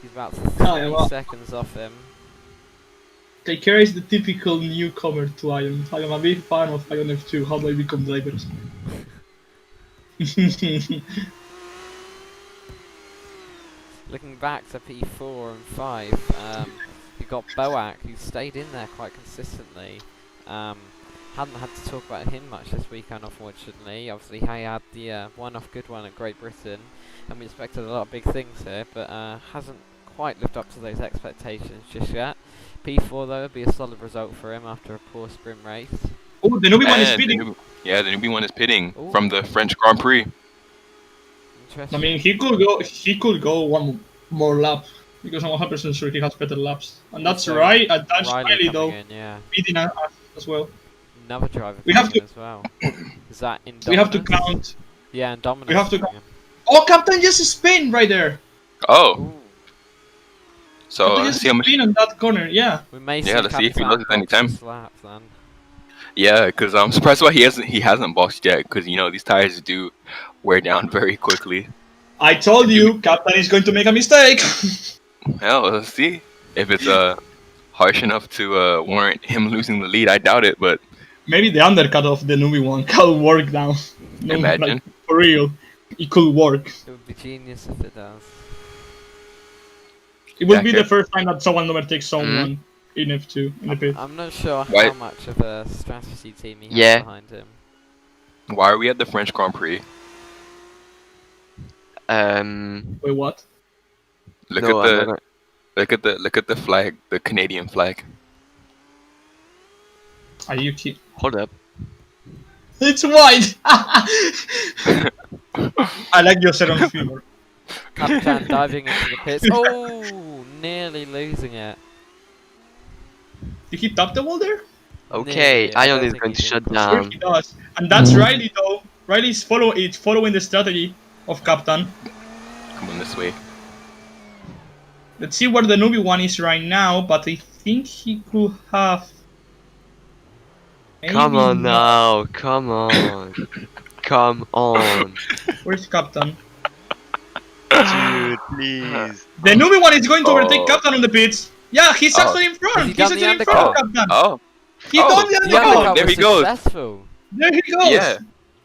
He's about 3 yeah, well. seconds off him. Kaikera is the typical newcomer to Ion. I am a big fan of Ion F2. How do I become drivers? Looking back to P4 and 5, you got Boak, who stayed in there quite consistently. Hadn't had to talk about him much this weekend, unfortunately. Obviously, he had the one-off good one at Great Britain, and we expected a lot of big things here, but hasn't quite lived up to those expectations just yet. P4, though, would be a solid result for him after a poor sprint race. Oh, the newbie one is And speeding. the newbie one is pitting Ooh. from the French Grand Prix. Interesting. I mean, he could go one more lap because I'm 100% sure he has better laps, and that's Also, right. And that's Riley coming though, in, yeah. beating as well. Another driver We have coming in to- as well. Is that in We have to Dominus? count. Yeah, in Dominus. we have to coming Oh, Captain just spin right there. in. Oh, Ooh. so Captain let's just see how much. spin on that corner. Yeah. We may see Yeah, let's see if he Captain loses any box time. this lap then. Yeah, because I'm surprised why he hasn't boxed yet. Because these tires do wear down very quickly. I told you, Captain is going to make a mistake. Well, let's see if it's harsh enough to warrant him losing the lead. I doubt it, but Maybe the undercut of the newbie one can work now. No, Imagine. like, for real, it could work. It would be genius if it does. It will Yeah, be okay. the first time that someone overtakes someone in F2 in the pit. I'm not sure Why- how much of a strategy team he has Yeah. behind him. why are we at the French Grand Prix? Um, Wait, what? Look No, at I'm not the gonna. look at the flag, the Canadian flag. Are you kidding? Hold up. It's white! I like your second humor. Capitan diving into the pits. Oh, nearly losing it. Did he top the wall there? Okay, Nearly. I Ion don't is think going he to did. shut Sure down. he does. And that's Riley though. Riley's following the strategy of Captain. Come on this way. Let's see where the newbie one is right now, but I think he could have. Come Maybe on not. now, come on. Come on. Where's Captain? Dude, please. The newbie one is going to overtake Oh. Captain on the pits. Yeah, he's Oh. actually in Has front. he He's done the actually in front of undercut? Captain. Oh, He Oh, done the The undercut. undercut there was he goes. successful. There he goes. Yeah.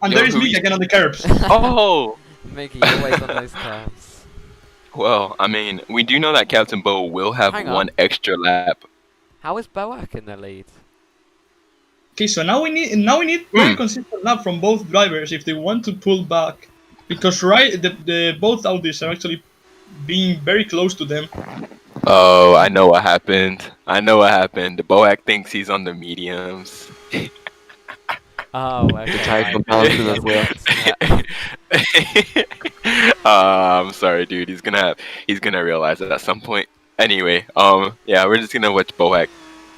And Yo, there is who me is- again on the curbs. oh. Mickey, always on those curves. Well, I mean, we do know that Captain Bo will have Hang one on. extra lap. How is Boak in the lead? Okay, so now we need very consistent lap from both drivers if they want to pull back, because the both Audis are actually being very close to them. Oh, I know what happened. The Boac thinks he's on the mediums. Oh, okay. tire I- compound I do not guess work. that's that. I'm sorry, dude. He's gonna realize it at some point. Anyway, yeah, we're just gonna watch Boac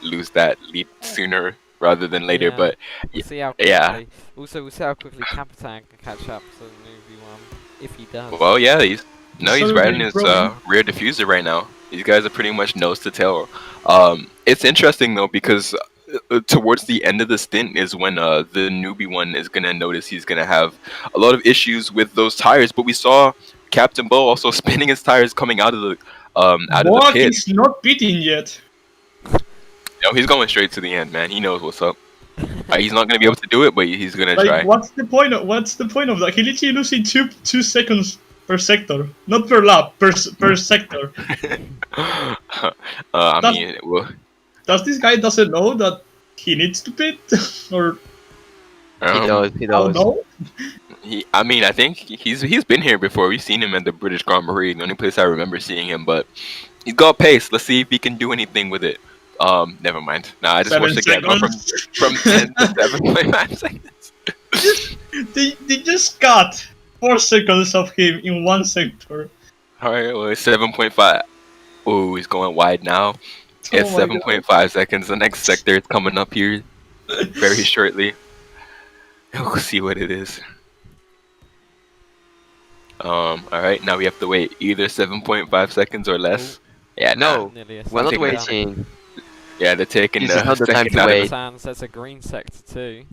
lose that lead sooner rather than later. Yeah. But We'll see how quickly. yeah. Also, we'll see how quickly Capitan can catch up to the newbie one, if he does. Well, yeah, he's Sorry, riding very his broken. rear diffuser right now. These guys are pretty much nose to tail. It's interesting though because towards the end of the stint is when the newbie one is gonna notice he's gonna have a lot of issues with those tires. But we saw Captain Bo also spinning his tires coming out of the Boak pit. is not pitting yet. No, he's going straight to the end, man. He knows what's up. He's not gonna be able to do it, but he's gonna Like, try. what's the point of that? He literally losing two seconds per sector, not per lap, per sector. I That's- mean, well, Does this guy doesn't know that he needs to pit, or He um, does, he I don't does. know? I mean, I think he's been here before. We've seen him at the British Grand Prix, the only place I remember seeing him. But he's got pace. Let's see if he can do anything with it. Never mind. Nah, I just watched the gap go from 10 to 7.5 seconds. They just got 4 seconds of him in one sector. All right, well, it's 7.5. Oh, he's going wide now. It's Oh my God. 7.5 seconds. The next sector is coming up here very shortly. We'll see what it is. All right, now we have to wait either 7.5 seconds or less. Yeah, No. Nearly a We're not second down. waiting. Yeah, they're taking This is not the time second to out of wait. Capitan says a green sector too.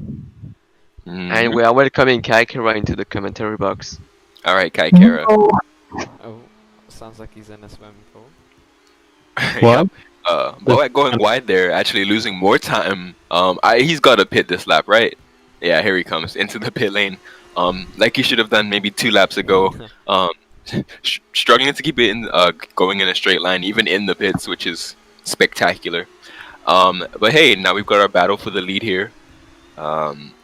Mhm. And we are welcoming Kaikira into the commentary box. All right, Kaikara. Oh, sounds like he's in a swimming pool. Yep. Boac going wide there, actually losing more time. He's got to pit this lap, right? Yeah, here he comes into the pit lane. Like he should have done maybe 2 laps ago. Struggling to keep it in, going in a straight line, even in the pits, which is spectacular. But hey, now we've got our battle for the lead here.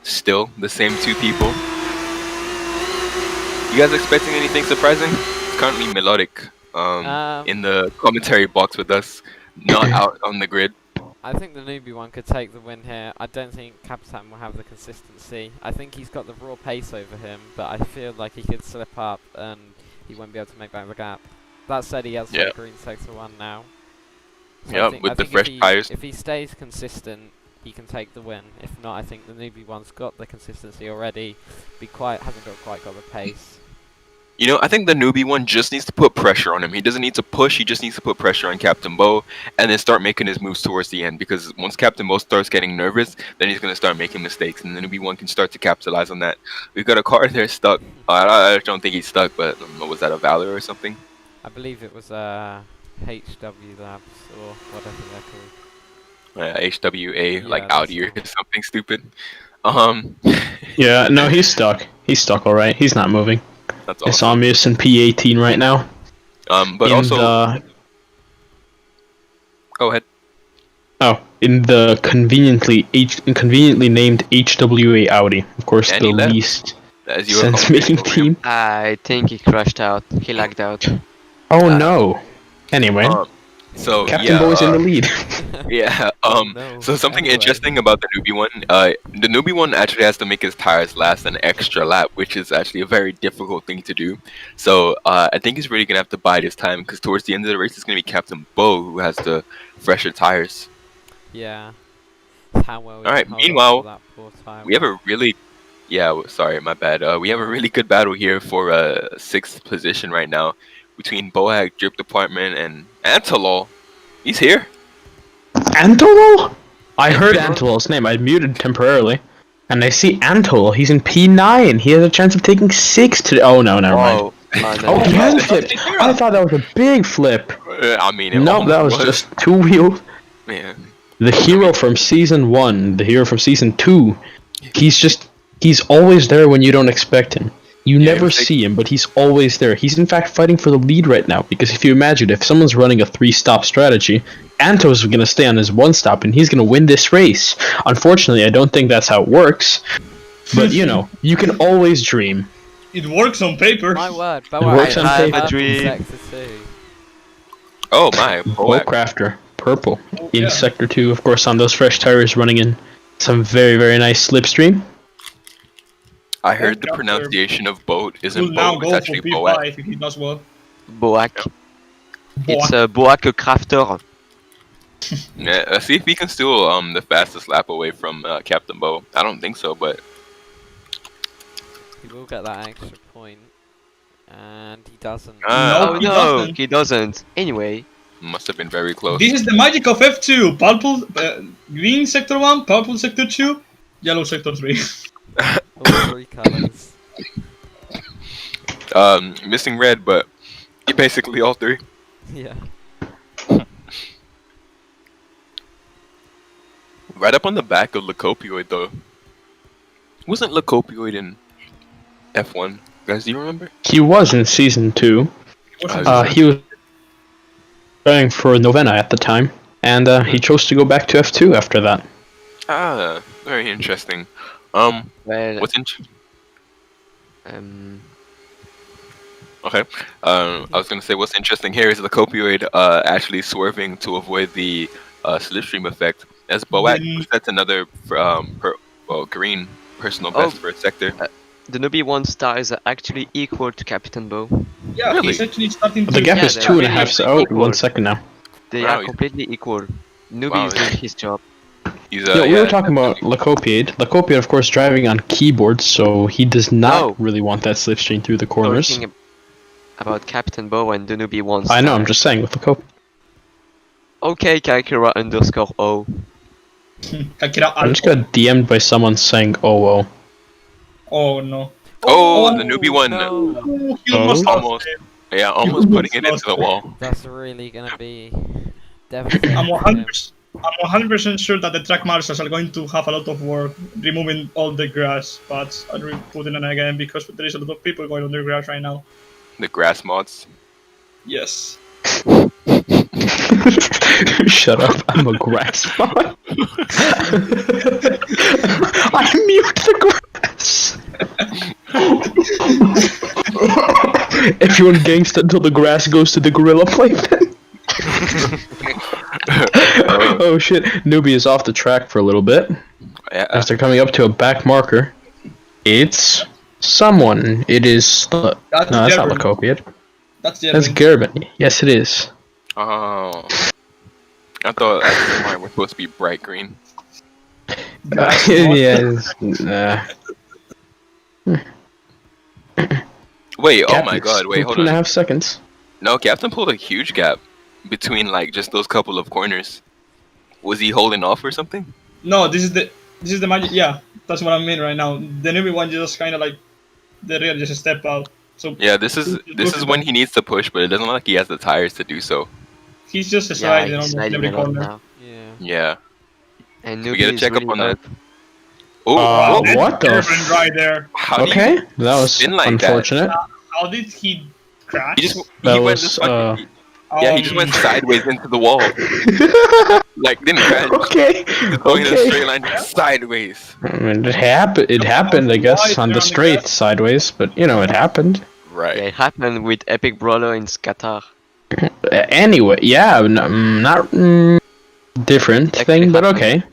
Still the same 2 people. You guys expecting anything surprising? It's currently melodic. In the commentary box with us, not out on the grid. I think the newbie one could take the win here. I don't think Capitan will have the consistency. I think he's got the raw pace over him, but I feel like he could slip up and he won't be able to make back the gap. That said, he has Yeah. like green sector 1 now. So Yep, with the fresh tires. If he stays consistent, he can take the win. If not, I think the newbie one's got the consistency already. Hasn't quite got the pace. You know, I think the newbie one just needs to put pressure on him. He doesn't need to push, he just needs to put pressure on Captain Bo and then start making his moves towards the end. Because once Captain Bo starts getting nervous, then he's going to start making mistakes. And the newbie one can start to capitalize on that. We've got a car there stuck. I don't think he's stuck, but was that a Valor or something? I believe it was HW Labs or whatever they're called. HWA, Yeah, like that's Audi or it. something stupid. Yeah, no, he's stuck. He's stuck, alright. He's not moving. That's I saw awesome. him using P18 right now. But in also, the, go ahead. in the conveniently named HWA Audi. Of course, And the he left. least As you were sense-making commenting over him. team. I think he crashed out. He lagged out. Oh no! Anyway, So Captain yeah, Boy's in the lead. yeah. No. So something Anyway. interesting about the newbie one. The newbie one actually has to make his tires last an extra lap, which is actually a very difficult thing to do. So I think he's really gonna have to bide his time because towards the end of the race, it's gonna be Captain Bo who has the fresher tires. Yeah. It's how well we Alright, can hold on meanwhile, to that poor time. We have a really, sorry, my bad. We have a really good battle here for sixth position right now between Boag, Drip Department, and Antolol. He's here. Antolol? I heard Yeah. Antolol's name. I muted temporarily. And I see Antolol. He's in P9. He has a chance of taking 6 today. Oh, no, never mind. Whoa. Oh, he has flipped. I thought that was a big flip. I mean, it Nope, that was almost just 2-wheel. Man. The hero from season 1, the hero from season 2. He's always there when you don't expect him. You Yeah, never it's like- see him, but he's always there. He's in fact fighting for the lead right now, because if you imagine, if someone's running a 3-stop strategy, Antos is going to stay on his 1-stop, and he's going to win this race. Unfortunately, I don't think that's how it works, but you know, you can always dream. It works on paper. My word, works on paper. Purple Dream. Sector 2. Oh my, Boag. Bowcrafter, purple, in yeah. Sector 2, of course, on those fresh tires, running in some very, very nice slipstream. I heard the Bowcrafter pronunciation of boat Will isn't now boat, go it's for actually P5 Boag. if he does well. Boak. It's a Boak crafter. Yeah, let's see if he can steal the fastest lap away from Captain Bo. I don't think so, but He will get that extra point. And he doesn't. No, Oh he no, doesn't. he doesn't. Anyway, must have been very close. This is the magic of F2. Purple, green sector 1, purple sector 2, yellow sector 3. All three colours. Missing red, but basically all three. Yeah. Right up on the back of Lacopioid, though. Wasn't Lacopioid in F1? Guys, do you remember? He was in Season 2. He was trying for Novena at the time, and he chose to go back to F2 after that. Ah, very interesting. well, What's Okay. I was gonna say what's interesting here is the copioid actually swerving to avoid the slipstream effect. As Boak sets another green personal best for a sector. the newbie 1 stars are actually equal to Captain Bo. Yeah, Really? he's actually starting to... The gap Yeah, is they 2.5. are Oh, equal. 1 second now. They Wow, are completely equal. Newbie Wow, is yeah. doing his job. He's Yeah, we were talking about Lacopiade. Lacopiade, of course, driving on keyboard, so he does not No. really want that slipstream through the corners. Talking about Captain Bo and the newbie 1 I know, star. I'm just saying with Lacopiade. Okay, Kaikira underscore O. Kakira I just got DM'd by someone saying, oh. Oh no. Oh, the newbie one. No. Oh, he Oh. almost Almost. Yeah, almost putting it into the wall. That's really gonna be devastating. I'm for him. 100% sure that the track marshals are going to have a lot of work removing all the grass, but I'll put it in again because there is a lot of people going on the grass right now. The grass mods. Yes. Shut up, I'm a grass mod. I mute the grass. Everyone gangsta until the grass goes to the gorilla playpen. Oh shit, newbie is off the track for a little bit. Yeah. As they're coming up to a back marker. It's someone. It is... no, That's that's not Gerben. Lacopiad. That's the That's Gerben. Yes, it is. Oh. I thought mine was supposed to be bright green. Yes. Wait, oh my god, wait, hold 2.5 on. seconds. No, Captain pulled a huge gap between like just those couple of corners. Was he holding off or something? No, this is the magic. Yeah, that's what I mean right now. The newbie one just kind of like the rear just step out. So Yeah, this is when he needs to push, but it doesn't look like he has the tires to do so. he's just Yeah, sliding he's almost sliding every a lot corner. now. Yeah. Yeah. And We newbie get a is check up really on that. up. Oh, Uh, whoa, what the Gerben f- right there. how do Okay, you that was spin like that? unfortunate. How did he crash? He just That he went was, just fucking, Oh, yeah, he just went sideways into the wall. Like didn't crash. Okay, Just going in a straight okay. line sideways. I mean, it happened, I guess, on the straight sideways, but you know, it happened. Right. Yeah, it happened with Epic Brawler in Qatar. Anyway, yeah, not different Actually thing, but happened. okay.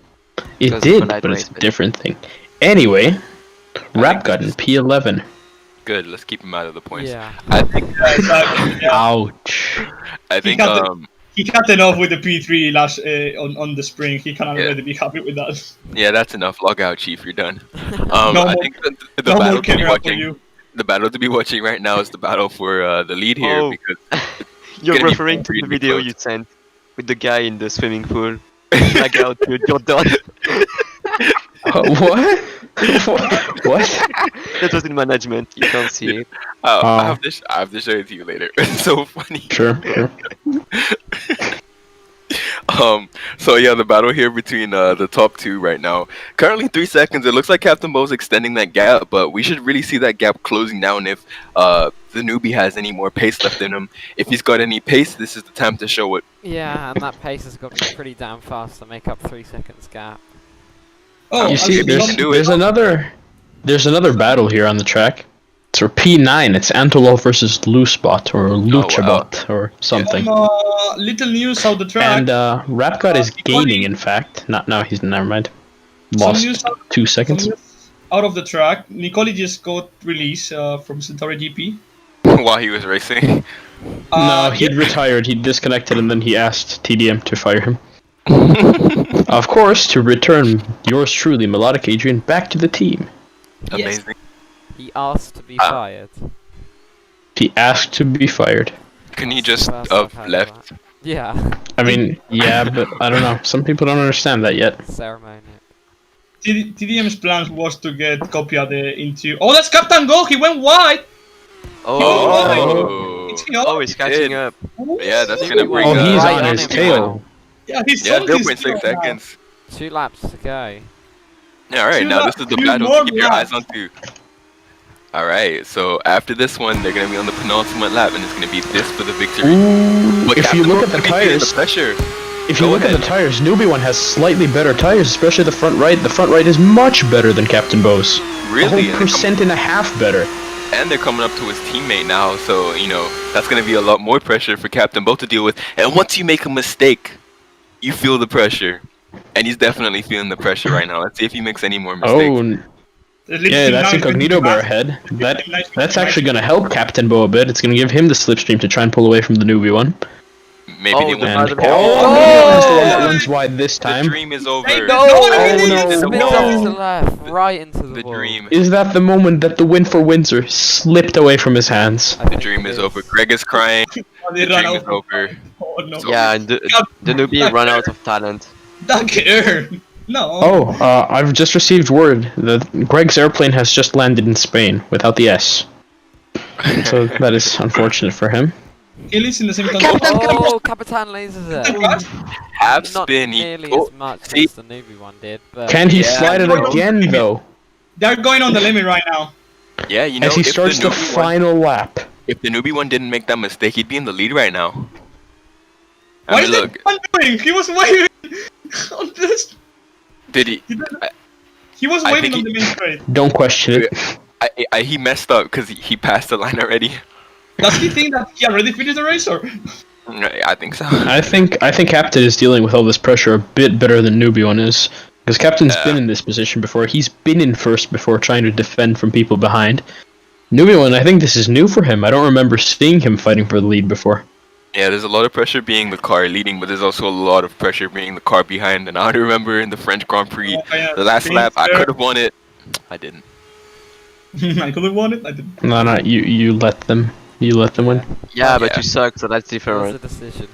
It Because did, of a light but it's race, a but- different thing. Anyway, I Rap think Gun that's P11. good. Let's keep him out of the points. Yeah. I think. Yeah, exactly. Yeah. Ouch. I He think. got he got enough with the P3 last on the spring. He can already be happy with that. Yeah, that's enough. Log out, Chief. You're done. No I more- think the No more battle to be camera for watching. you. The battle to be watching right now is the battle for the lead here Oh. because You're gonna be referring to the really video close. you sent with the guy in the swimming pool. Like out, you're done. What? What? That was in management. You can't see it. I Oh. have to show it to you later. It's so funny. Sure, sure. So yeah, the battle here between the top two right now. Currently 3 seconds. It looks like Captain Bo's extending that gap, but we should really see that gap closing down if the newbie has any more pace left in him. If he's got any pace, this is the time to show it. Yeah, and that pace has got to be pretty damn fast to make up 3 seconds gap. Oh, You see, actually, there's another battle here on the track. It's for P9. It's Antolov versus Loosebot or Luchabot or something. little news out the track. And Rapgod is gaining, in fact. Not now. He's never mind. Some news Lost out- 2 some seconds. news out of the track. Nicoli just got released from Centauri GP. While he was racing. No, he'd yeah. retired. He disconnected, and then he asked TDM to fire him. Of course, to return yours truly, Melodic Adrian, back to the team. Amazing. He asked to be Ah. fired. He asked to be fired. Can he just First I've have heard of left? that. Yeah, I mean, yeah, but I don't know. Some people don't understand that yet. ceremony. TDM's plan was to get Copia into. Oh, that's Captain Go. He went wide. Oh, It's Oh, he's catching did. up. Yeah, that's gonna bring. Oh, he's right on on his him tail. Yeah, he's Yeah, on his 0.6 tail now. seconds. 2 laps to go. Yeah, all right. Two Now laps, this is the two battle more to keep your laps. eyes on too. All right. So after this one, they're gonna be on the penultimate lap, and it's gonna be this for the victory. Ooh, But if Captain you look Bo's at the gonna be feeling tires, pressure. if you Go look at ahead. the tires, Newbie one has slightly better tires, especially the front right. The front right is much better than Captain Bo's. Really, A whole and they're percent and a half better. And they're coming up to his teammate now, so you know that's gonna be a lot more pressure for Captain Bo to deal with. And once you make a mistake, you feel the pressure, and he's definitely feeling the pressure right now. Let's see if he makes any more mistakes. Oh, yeah, that's Incognito Bar ahead. That's actually going to help Captain Bo a bit. It's going to give him the slipstream to try and pull away from the newbie one. Maybe Oh, they the won't. And bottom- oh, that's the one that runs wide this The time. dream is over. Hey, No! no, Oh, It no, spins no. off to the left, right into the The wall. dream. Is that the moment that the win for Windsor slipped away from his hands? I The think dream it is over. Greg is crying. They The ran dream out is over. Oh, no. Yeah, and the newbie ran out of talent. That care. No. Oh, I've just received word that Greg's airplane has just landed in Spain without the S. So that is unfortunate for him. He lives in the same country. Oh, Capitan lasers it. Half Not spin. He, nearly oh, as much see? as the newbie one did, but Can he Yeah. slide it again, though? They're going on the limit right now. yeah, you know, As he if starts the newbie one- final lap. if the newbie one didn't make that mistake, he'd be in the lead right now. I What mean, is look, that man doing? He was waving on this. did he? He was I waving think on the main straight. Don't question it. He messed up because he passed the line already. Does he think that he already finished the race, or? I think so. I think Captain is dealing with all this pressure a bit better than Newbie one is. Because Captain's been in this position before. He's been in first before trying to defend from people behind. Newbie one, I think this is new for him. I don't remember seeing him fighting for the lead before. Yeah, there's a lot of pressure being the car leading, but there's also a lot of pressure being the car behind. And I remember in the French Grand Prix, Oh, yeah, the last Spain lap, I there. could have won it. I didn't. I could have won it. I didn't. No, you let them. You let them win. Yeah, but Yeah. you suck, so that's it was a different. decision.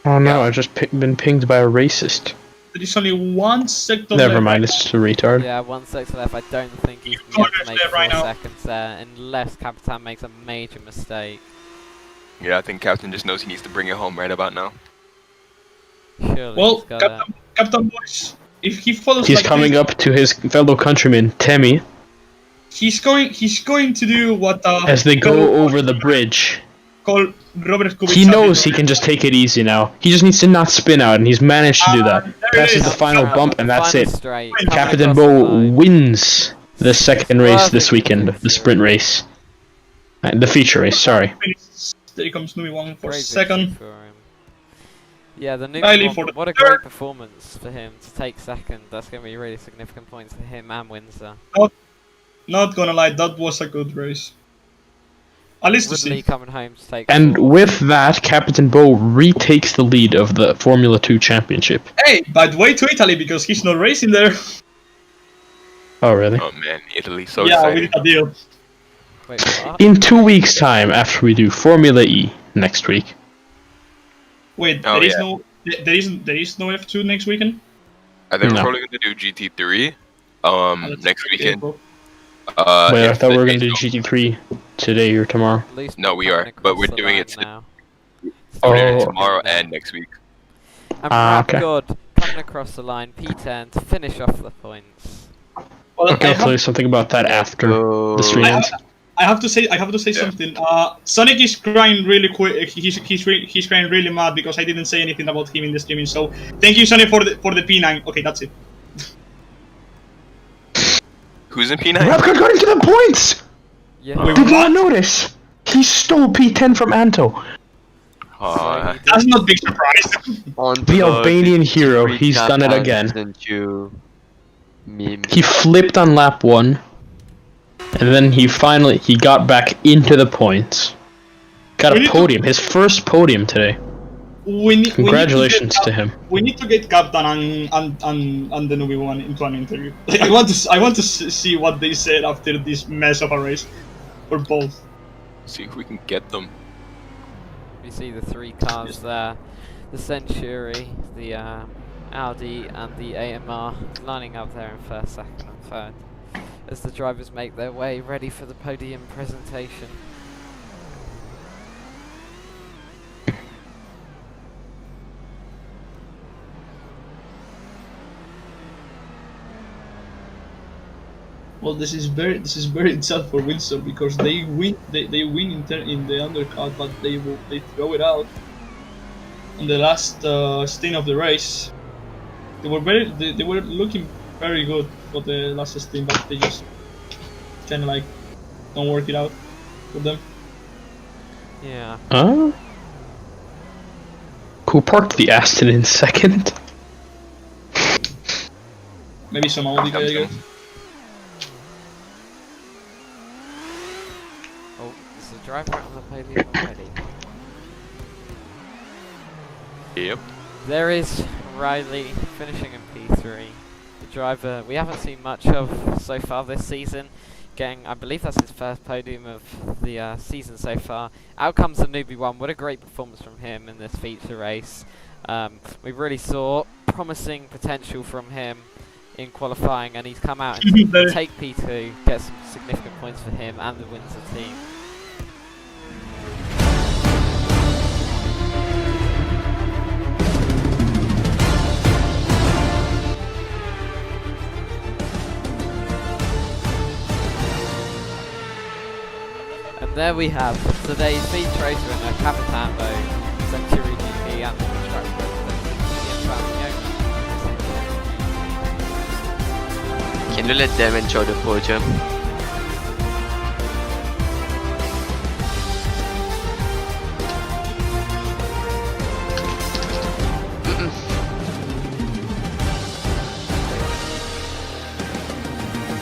Oh no, Yeah. I've just been pinged by a racist. There is only 1 sector Never left. mind, it's just a retard. Yeah, 1 sector left. I don't think he can Corners get to make there 4 right now. seconds there unless Capitan makes a major mistake. Yeah, I think Captain just knows he needs to bring it home right about now. Surely Well, he's got it. Captain Boys, if he follows He's like coming this, up to his fellow countryman, Temi, he's going to do what as they go over the bridge. called Robert Kubica. He knows he can just take it easy now. He just needs to not spin out, and he's managed to do that. there it Passes is. the final bump, and that's Final it. straight, Captain coming Captain across the Bo line. wins the second race this Perfect weekend, the victory. sprint race. The feature race, sorry. There comes Nui Wong for Great second. victory for him. Yeah, the new Riley one, for the what a third. great performance for him to take second. That's going to be really significant points for him and Windsor. Not gonna lie, that was a good race. At least to Ridley see. coming home to take And fourth. with that, Captain Bo retakes the lead of the Formula 2 championship. Hey, but wait to Italy because he's not racing there. Oh, really? Oh man, Italy, so Yeah, we exciting. did a deal. Wait, what? In 2 weeks' time, after we do Formula E next week. Wait, Oh, there is yeah. no F2 next weekend. I think No. we're probably gonna do GT3 That's next okay, weekend. bro. Wait, I if thought we the were going to do days GT3 today or tomorrow. At least No, not we coming are, across but we're the doing line it now. don't- we're doing it Oh. tomorrow and next week. And Rap okay. God coming across the line, P10 to finish off the points. Well, Okay, I'll tell you something about that after the stream I ends. I have to say Yeah. something. Sonic is crying really quick. He's crying really mad because I didn't say anything about him in the streaming. So thank you, Sonic, for the P9. Okay, that's it. Who's in P9? Rapka got into the points! Yeah, Wait, Did what? not notice! He stole P10 from Anto. Aw, That's not big surprise. On The Albanian hero, recap he's done it again. Didn't you meme? He flipped on lap 1. And then he got back into the points. Got We a need to- podium, his first podium today. Congratulations to him. We need to get Captain and the newbie one into an interview. I want to see what they said after this mess of a race, or both. see if we can get them. you see the three cars there. The Century, the Audi and the AMR lining up there in first, second and third. As the drivers make their way ready for the podium presentation. Well, this is very sad for Wilson because they win in the undercut, but they throw it out on the last stint of the race. They were looking very good for the last stint, but they just kind of like don't work it out for them. Yeah. Who parked the Aston in second? Maybe some Audi guy, I guess. Oh, there's a driver out on the podium already. Yep. There is Riley finishing in P3. The driver we haven't seen much of so far this season. Getting, I believe that's his first podium of the season so far. Out comes the newbie one. What a great performance from him in this feature race. We really saw promising potential from him in qualifying, and he's come out and to take P2, get some significant points for him and the Windsor team. And there we have today's feature race winner, Capitambo, Century GP and the constructor Can you let them enjoy the podium?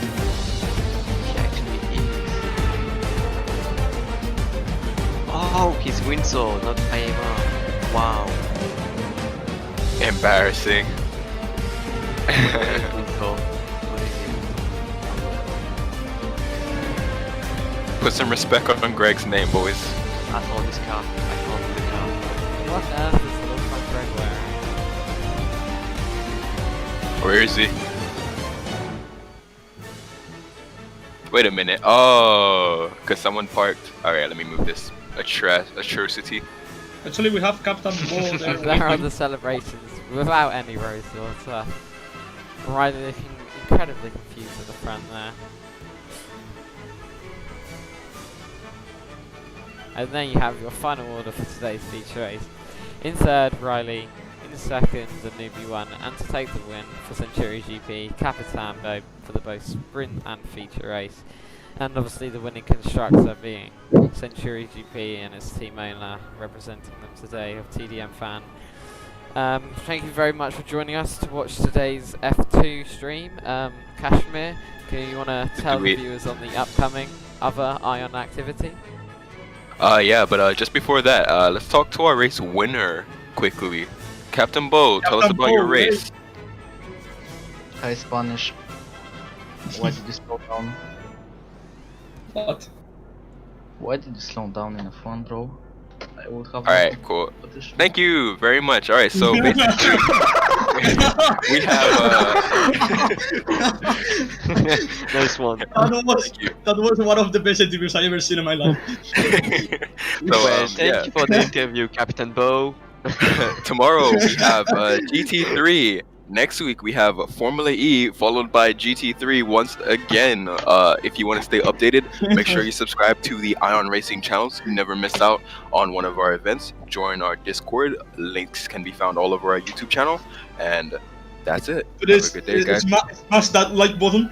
He actually is. Oh, he's Windsor, not AMR. Wow. Embarrassing. Windsor. Put some respect on Greg's name, boys. I found this car. I found the car. What on earth is the little front Greg wearing? Where is he? Wait a minute. Oh, cause someone parked. Alright, let me move this. Atrocity. Actually, we have Captain Bo there. There are the celebrations without any rose water. Riley looking incredibly confused at the front there. And then you have your final order for today's feature race. In third, Riley. In second, the newbie one. And to take the win for Century GP, Capitambo for the both sprint and feature race. and obviously the winning constructor being Century GP and its team owner representing them today of TDM Fan. Thank you very much for joining us to watch today's F2 stream. Kashmir, you want to tell the viewers on the upcoming other Ion activity? Yeah, but just before that, let's talk to our race winner quickly. Captain Bo, tell us about your race. Hi, Spanish. Why did you slow down? What? Why did you slow down in F1, bro? I would have. Alright, cool. Thank you very much. Alright, so basically, we have. Nice one. That was one of the best interviews I ever seen in my life. Well, thank you for the interview, Captain Bo. Tomorrow we have GT3. Next week we have Formula E followed by GT3 once again. If you want to stay updated, make sure you subscribe to the Ion Racing channel so you never miss out on one of our events. Join our Discord. Links can be found all over our YouTube channel. And that's it. Have a good day, guys. Smash that like button